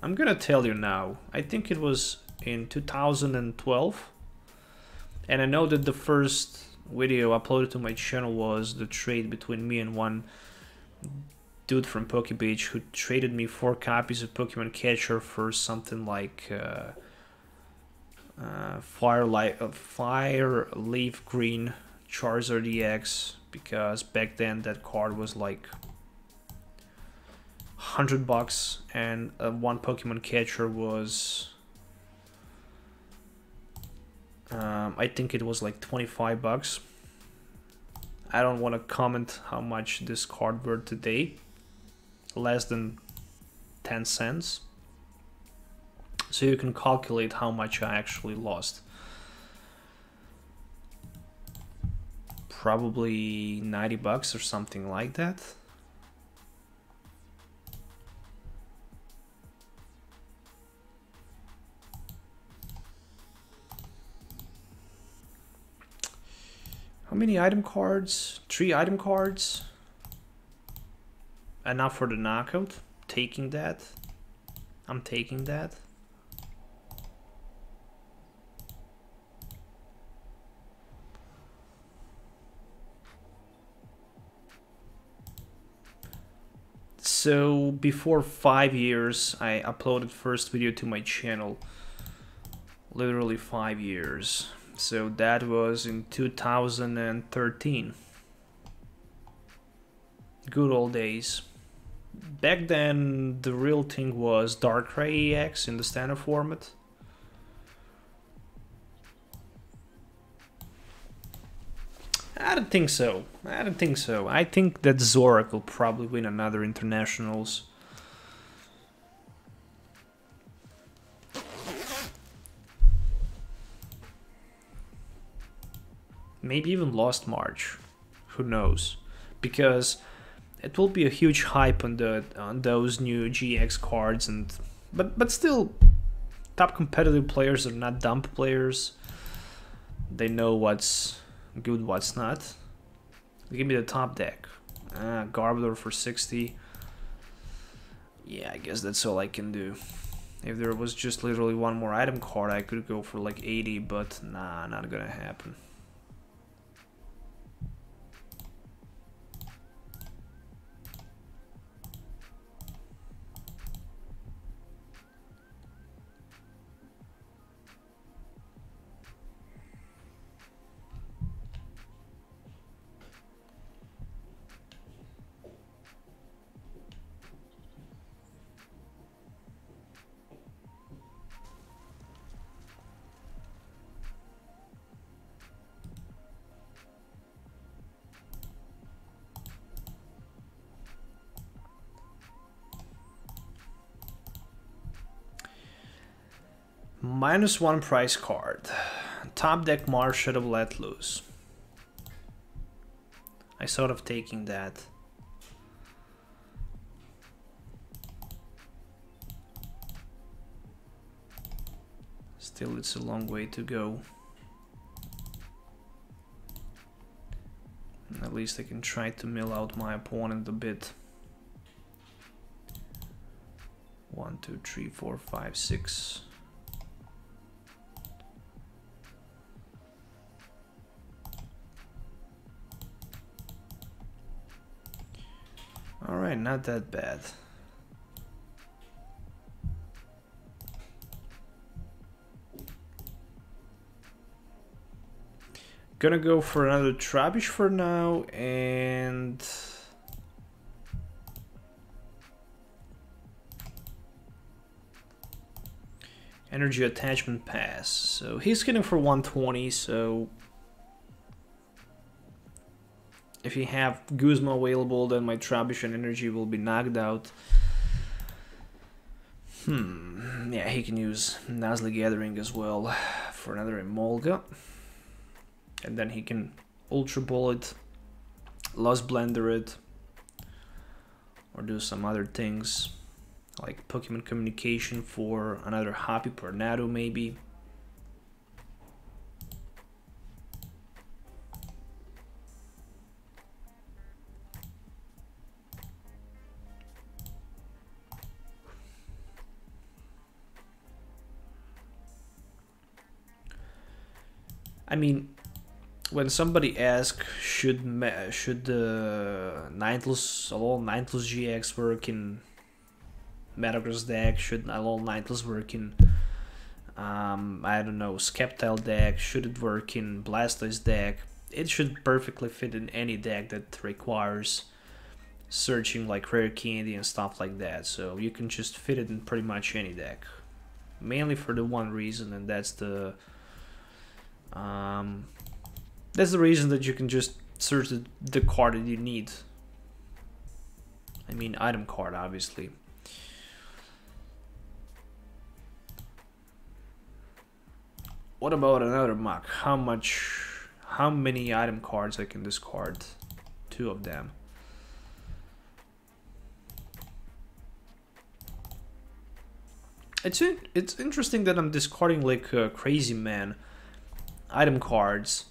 I'm gonna tell you now, I think it was in 2012, and I know that the first video uploaded to my channel was the trade between me and one dude from Pokebeach who traded me 4 copies of Pokemon Catcher for something like Fire Leaf Green Charizard EX, because back then that card was like $100 and one Pokemon Catcher was I think it was like $25. I don't want to comment how much this card worth today. Less than 10 cents. So you can calculate how much I actually lost. Probably $90 or something like that. How many item cards? 3 item cards. Enough for the knockout. Taking that. I'm taking that. So before 5 years, I uploaded first video to my channel. Literally 5 years. So that was in 2013. Good old days. Back then, the real thing was Darkrai EX in the standard format. I don't think so. I don't think so. I think that Zorak will probably win another internationals. Maybe even Lost March. Who knows? Because it will be a huge hype on those new GX cards, and but still, top competitive players are not dumb players. They know what's good, what's not. Give me the top deck. Garbodor for 60. Yeah, I guess that's all I can do. If there was just literally one more item card, I could go for like 80, but nah, not gonna happen. -1 price card. Top deck Marshadow let loose. I thought of taking that. Still, it's a long way to go. At least I can try to mill out my opponent a bit. 1, 2, 3, 4, 5, 6. Alright, not that bad. Gonna go for another Trubbish for now, and energy attachment pass. So he's getting for 120, so if you have Guzma available, then my Trubbish and energy will be knocked out. Yeah, he can use Nuzlocke Gathering as well for another Emolga. And then he can Ultra Ball it, Lost Blender it, or do some other things like Pokemon Communication for another Happy Tornado maybe. I mean, when somebody asks should the Alolan Ninetales GX work in Metagross deck, should Alolan Ninetales work in I don't know, Sceptile deck, should it work in Blastoise deck, it should perfectly fit in any deck that requires searching like rare candy and stuff like that. So you can just fit it in pretty much any deck, mainly for the one reason, and that's the reason that you can just search the card that you need. I mean, item card, obviously. What about another Muk? How many item cards I can discard? 2 of them. It's interesting that I'm discarding like a crazy man item cards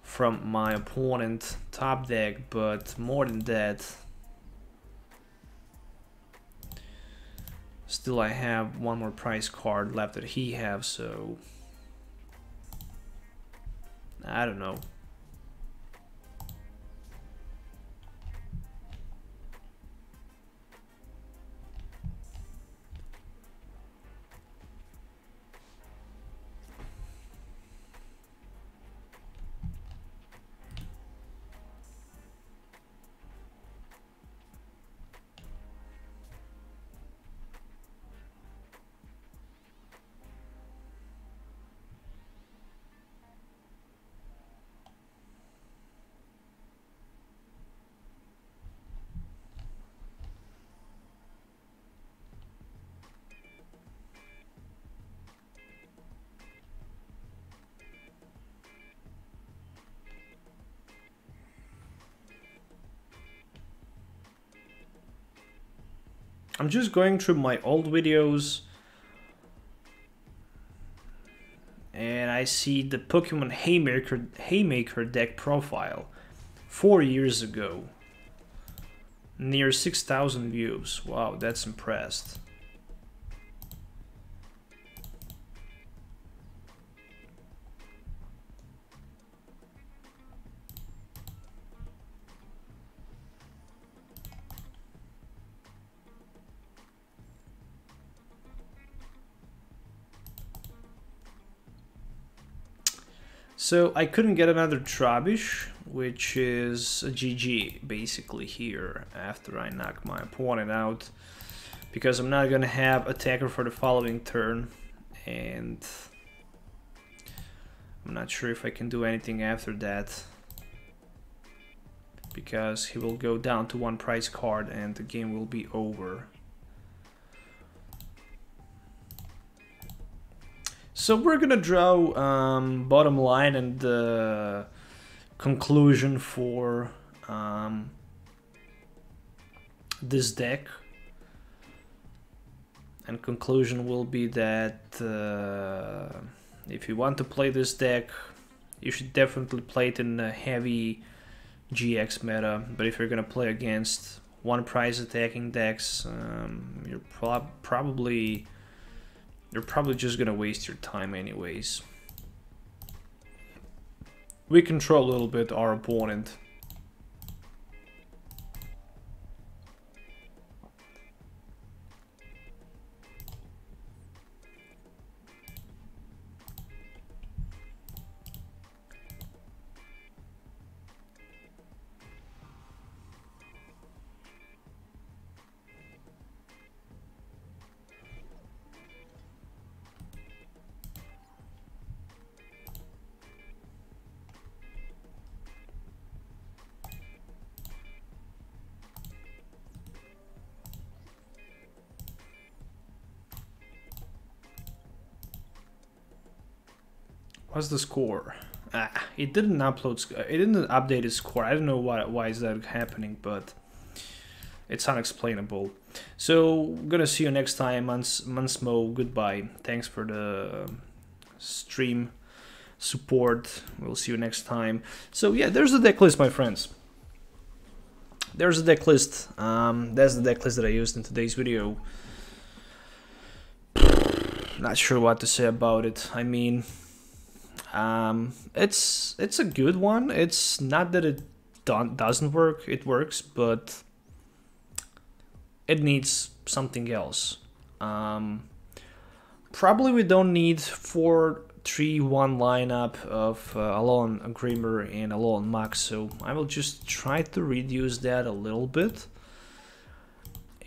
from my opponent top deck, but more than that, still I have one more prize card left that he has, so I don't know. I'm just going through my old videos and I see the Pokemon Haymaker deck profile 4 years ago. Near 6,000 views. Wow, that's impressed. So I couldn't get another Trubbish, which is a GG basically here after I knock my opponent out, because I'm not gonna have attacker for the following turn, and I'm not sure if I can do anything after that, because he will go down to 1 prize card and the game will be over. So we're gonna draw bottom line and the conclusion for this deck. And conclusion will be that if you want to play this deck, you should definitely play it in a heavy GX meta. But if you're gonna play against 1 prize attacking decks, you're probably just gonna waste your time anyways. We control a little bit our opponent. What's the score? It didn't upload. It didn't update its score. I don't know why is that happening, but it's unexplainable. So gonna see you next time. Mansmo, goodbye. Thanks for the stream support. We'll see you next time. So yeah, there's the deck list, my friends. There's the deck list. That's the deck list that I used in today's video. Not sure what to say about it. I mean, it's a good one. It's not that it doesn't work. It works, but it needs something else. Probably we don't need 4-3-1 lineup of Alolan Grimer and Alolan Muk, so I will just try to reduce that a little bit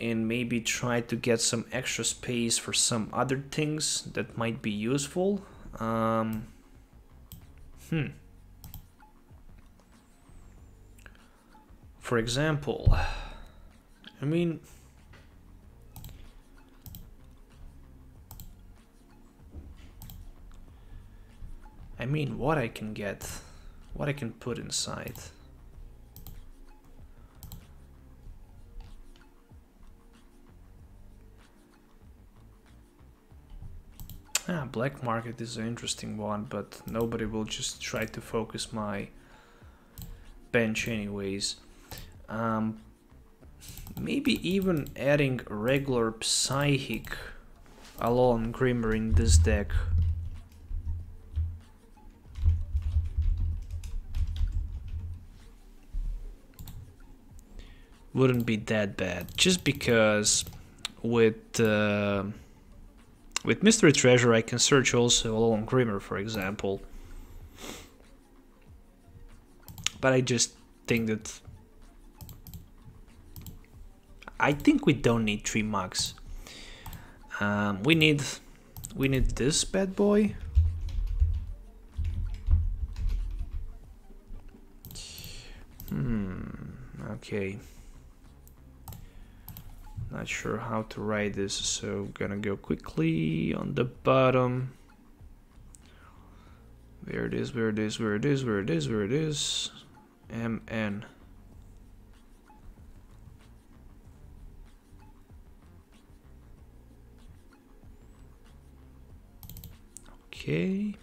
and maybe try to get some extra space for some other things that might be useful. For example, I mean, what I can get, what I can put inside. Black market is an interesting one, but nobody will just try to focus my bench anyways. Maybe even adding regular Psychic Alolan Grimer in this deck. Wouldn't be that bad, just because with Mystery Treasure I can search also Alolan Grimer, for example. But I just think that we don't need 3 Muks. We need this bad boy. Okay. Not sure how to write this, so gonna go quickly on the bottom. Where it is, where it is, where it is, where it is, where it is. MN. Okay.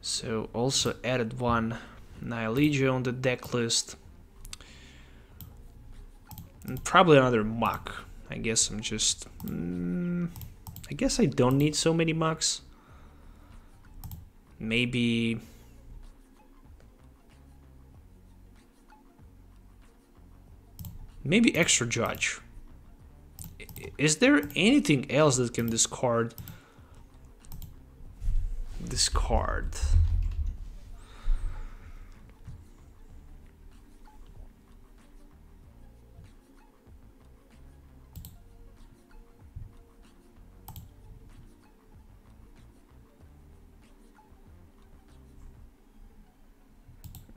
So also added one Nihilego on the deck list. And probably another Muk. I guess I'm just... I guess I don't need so many Muks. Maybe... Maybe extra Judge. Is there anything else that can discard? Discard.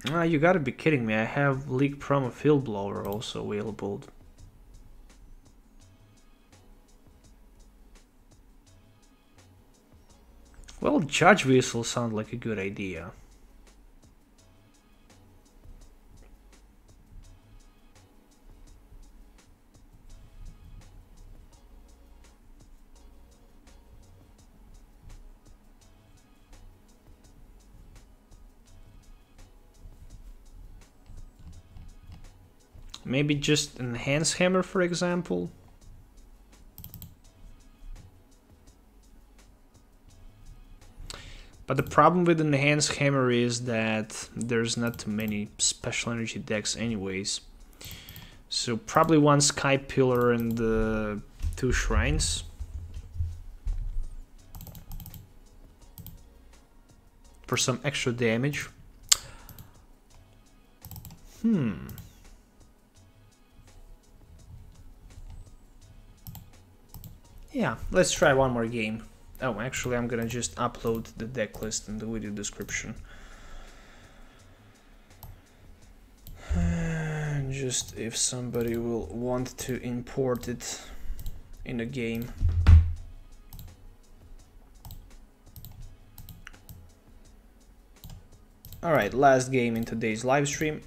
Ah, you gotta be kidding me. I have League Promo Field Blower also available. Well, Judge Whistle sounds like a good idea. Maybe just Enhance Hammer, for example. But the problem with Enhance Hammer is that there's not too many special energy decks anyways. So probably one Sky Pillar and 2 Shrines. For some extra damage. Yeah, let's try one more game. Oh, actually, I'm gonna just upload the deck list in the video description. Just if somebody will want to import it in a game. Alright, last game in today's live stream.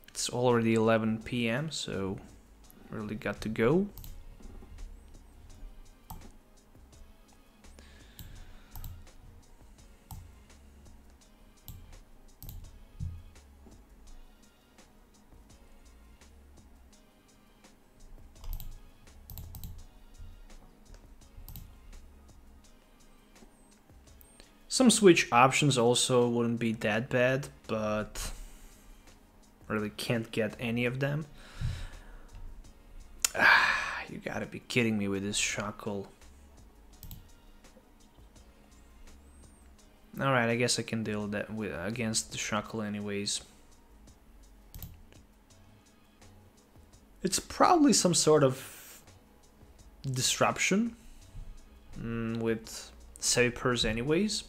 It's already 11 PM, so really got to go. Some switch options also wouldn't be that bad, but really can't get any of them. You gotta be kidding me with this Shuckle. Alright, I guess I can deal that with against the Shuckle anyways. It's probably some sort of disruption with Sabers anyways.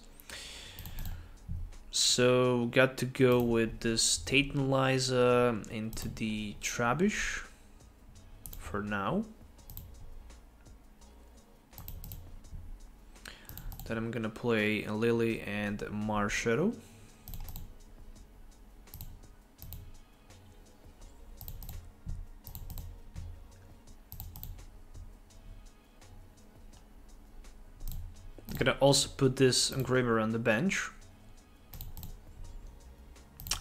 So got to go with this Tate Liza into the Trubbish for now. Then I'm gonna play Lillie and Marshadow. I'm gonna also put this Grimer on the bench.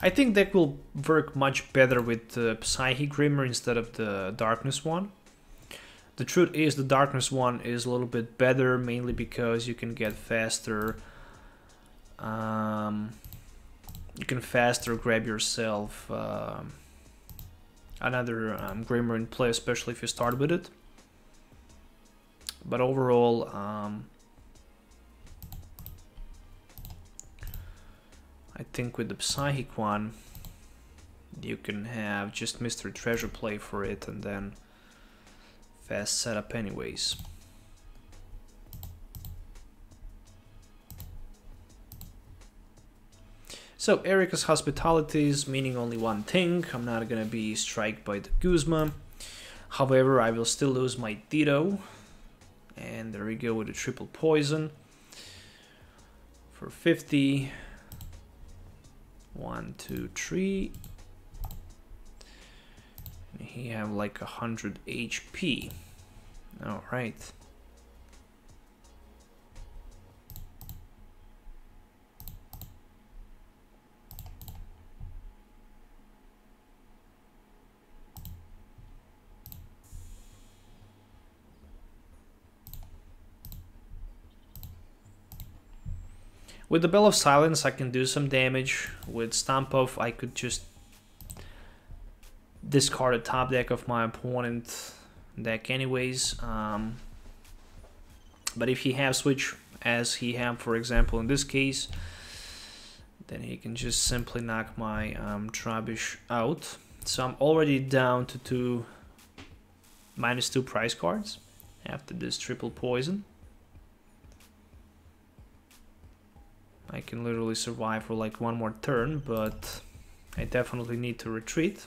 I think that will work much better with the Psyche Grimer instead of the Darkness one. The truth is the Darkness one is a little bit better, mainly because you can get faster. You can faster grab yourself another Grimer in play, especially if you start with it. But overall, I think with the Psychic one, you can have just Mystery Treasure play for it and then fast setup anyways. So Erika's Hospitalities, meaning only one thing. I'm not gonna be striked by the Guzma. However, I will still lose my Ditto. And there we go with a triple poison. For 50. 1, 2, 3. And he have like 100 HP. Alright. With the Bell of Silence I can do some damage. With Stomp Off I could just discard the top deck of my opponent deck anyways. But if he have switch as he have for example in this case, then he can just simply knock my Trubbish out. So I'm already down to -2 prize cards after this triple poison. I can literally survive for like one more turn, but I definitely need to retreat.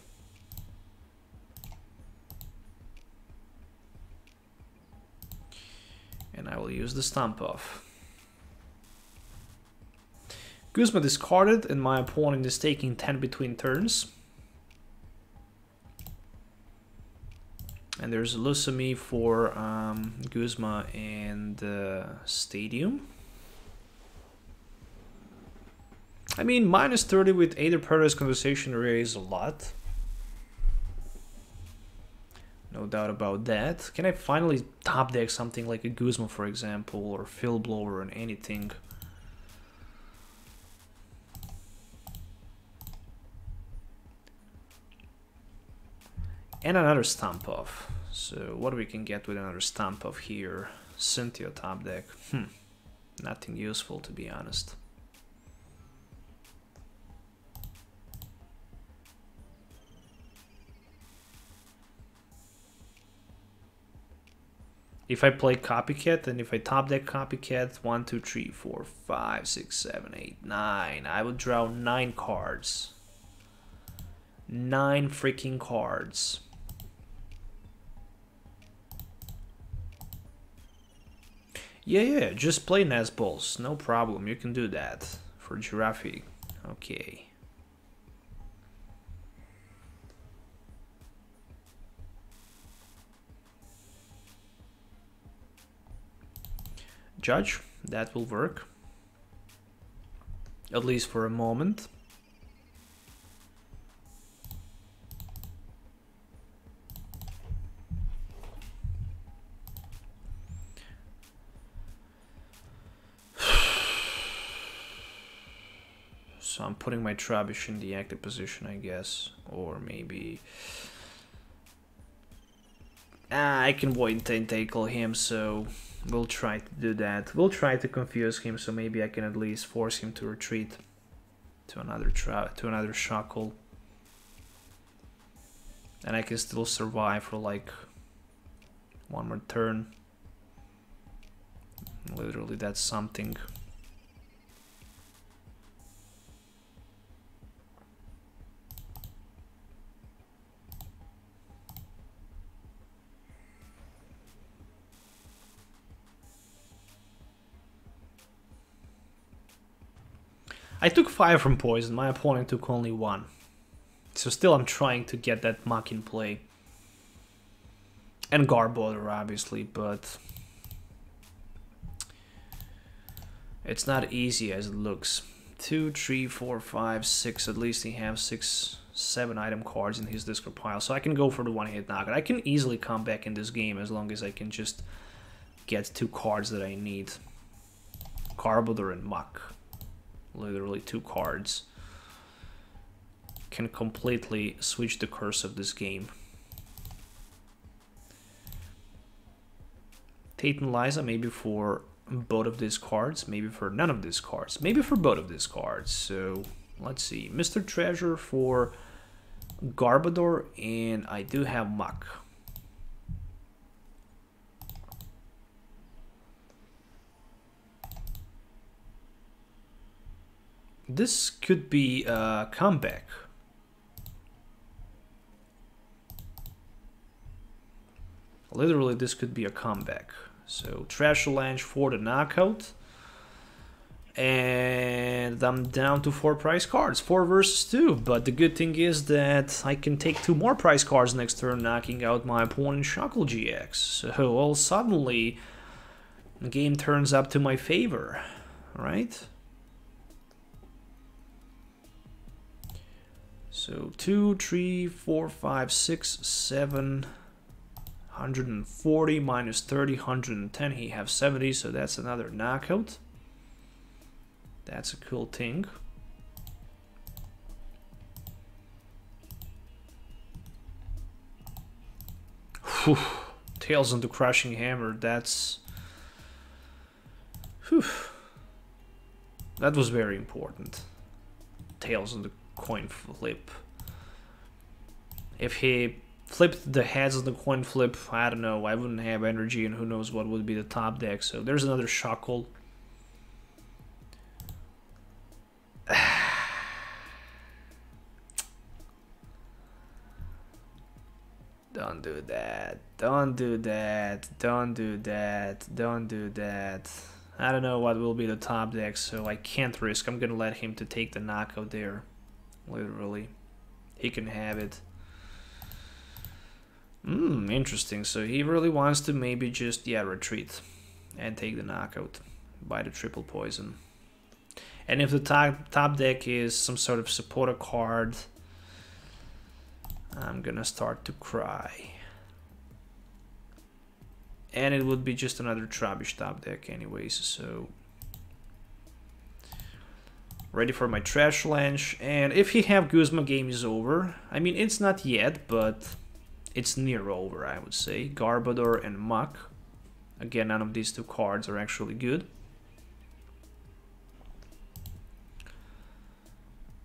And I will use the Stomp Off. Guzma discarded and my opponent is taking 10 between turns. And there's a Lusami for Guzma and Stadium. I mean, -30 with Aether Paradise Conversation Array is a lot. No doubt about that. Can I finally top deck something like a Guzma, for example, or Field Blower or anything? And another Stomp Off. So what we can get with another Stomp Off here? Cynthia top deck. Nothing useful, to be honest. If I play Copycat and if I top deck Copycat, 1, 2, 3, 4, 5, 6, 7, 8, 9, I would draw 9 cards. 9 freaking cards. Yeah, just play Nesballs, no problem, you can do that. For Giraffe, okay. Judge, that will work. At least for a moment. So I'm putting my Trubbish in the active position, I guess. Or maybe... I can void tentacle him, so we'll try to do that. We'll try to confuse him, so maybe I can at least force him to retreat to another Shackle. And I can still survive for like one more turn. Literally, that's something. I took 5 from poison, my opponent took only 1. So still I'm trying to get that Muk in play. And Garbodor obviously, but it's not easy as it looks. 2, 3, 4, 5, 6, at least he has 6, 7 item cards in his discard pile. So I can go for the one-hit knockout. I can easily come back in this game as long as I can just get 2 cards that I need. Garbodor and Muk. Literally 2 cards can completely switch the course of this game. Tate Liza, maybe for both of these cards, maybe for none of these cards, maybe for both of these cards. So let's see, Mr. Treasure for Garbodor, and I do have Muk. this could be a comeback. Literally, this could be a comeback. So, Trash Avalanche for the knockout. And I'm down to 4 prize cards, 4 versus 2. But the good thing is that I can take 2 more prize cards next turn, knocking out my opponent Shuckle GX. So, well, suddenly, the game turns up to my favor, right? So, 2, 3, 4, 5, 6, 7... 140 minus 30, 110. He has 70, so that's another knockout. That's a cool thing. Whew. Tails on the Crushing Hammer. That's... Whew. That was very important. Tails on the coin flip. If he flipped the heads of the coin flip, I don't know, I wouldn't have energy, and who knows what would be the top deck. So there's another Shuckle. Don't do that. Don't do that. Don't do that. Don't do that. I don't know what will be the top deck, so I can't risk. I'm gonna let him to take the knockout there. Literally. He can have it. Interesting. So he really wants to maybe just, yeah, retreat and take the knockout by the triple poison. And if the top deck is some sort of supporter card, I'm gonna start to cry. And it would be just another Trubbish top deck anyways, so... Ready for my Trash Avalanche, and if he have Guzma, game is over. I mean, it's not yet, but... it's near over, I would say. Garbodor and Muk. Again, none of these 2 cards are actually good.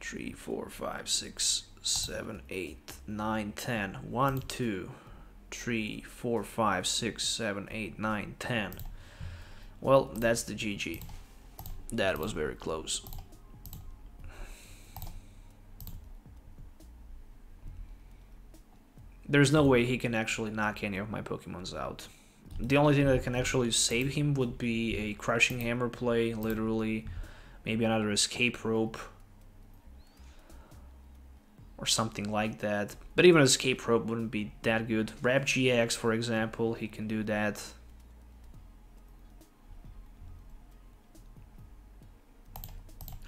3, 4, 5, 6, 7, 8, 9, 10. 1, 2, 3, 4, 5, 6, 7, 8, 9, 10. Well, that's the GG. That was very close. There's no way he can actually knock any of my Pokemons out. The only thing that can actually save him would be a Crushing Hammer play, literally. Maybe another Escape Rope. Or something like that. But even Escape Rope wouldn't be that good. Rap GX, for example, he can do that.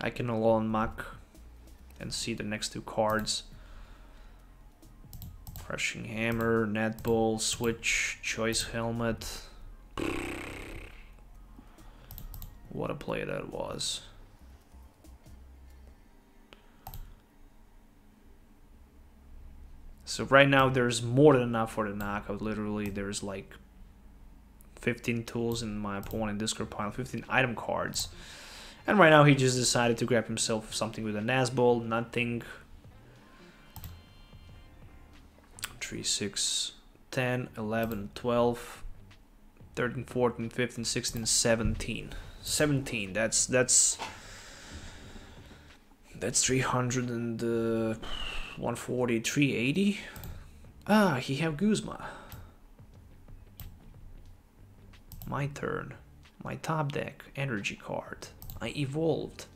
I can Alolan Muk and see the next 2 cards. Crushing Hammer, Net Ball, Switch, Choice Helmet. What a play that was. So right now there's more than enough for the knockout. Literally there's like 15 tools in my opponent discard pile, 15 item cards. And right now he just decided to grab himself something with a Nazball, nothing. 3, 6, 10, 11, 12, 13, 14, 15, 16, 17. 17, that's 300 and 140, 380. Ah, he have Guzma. My turn. My top deck, energy card. I evolved.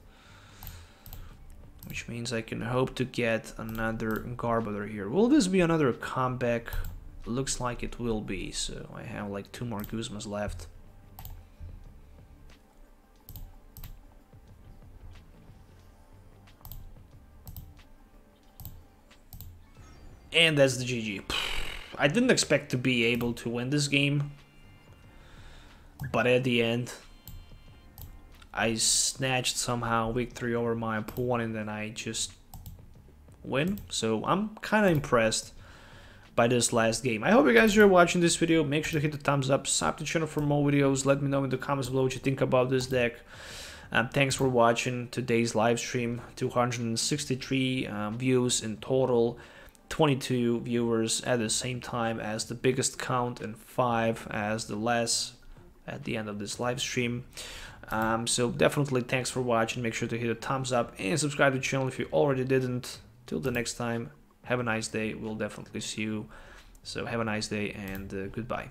Which means I can hope to get another Garbodor here. Will this be another comeback? Looks like it will be, so I have like 2 more Guzmas left. And that's the GG. I didn't expect to be able to win this game, but at the end, I snatched somehow victory over my opponent and I just win. So I'm kind of impressed by this last game. I hope you guys enjoyed watching this video. Make sure to hit the thumbs up, subscribe to the channel for more videos. Let me know in the comments below what you think about this deck. Thanks for watching today's live stream. 263 views in total. 22 viewers at the same time as the biggest count and 5 as the less at the end of this live stream. So definitely thanks for watching. Make sure to hit a thumbs up and subscribe to the channel if you already didn't. Till the next time, have a nice day. We'll definitely see you. So have a nice day and goodbye.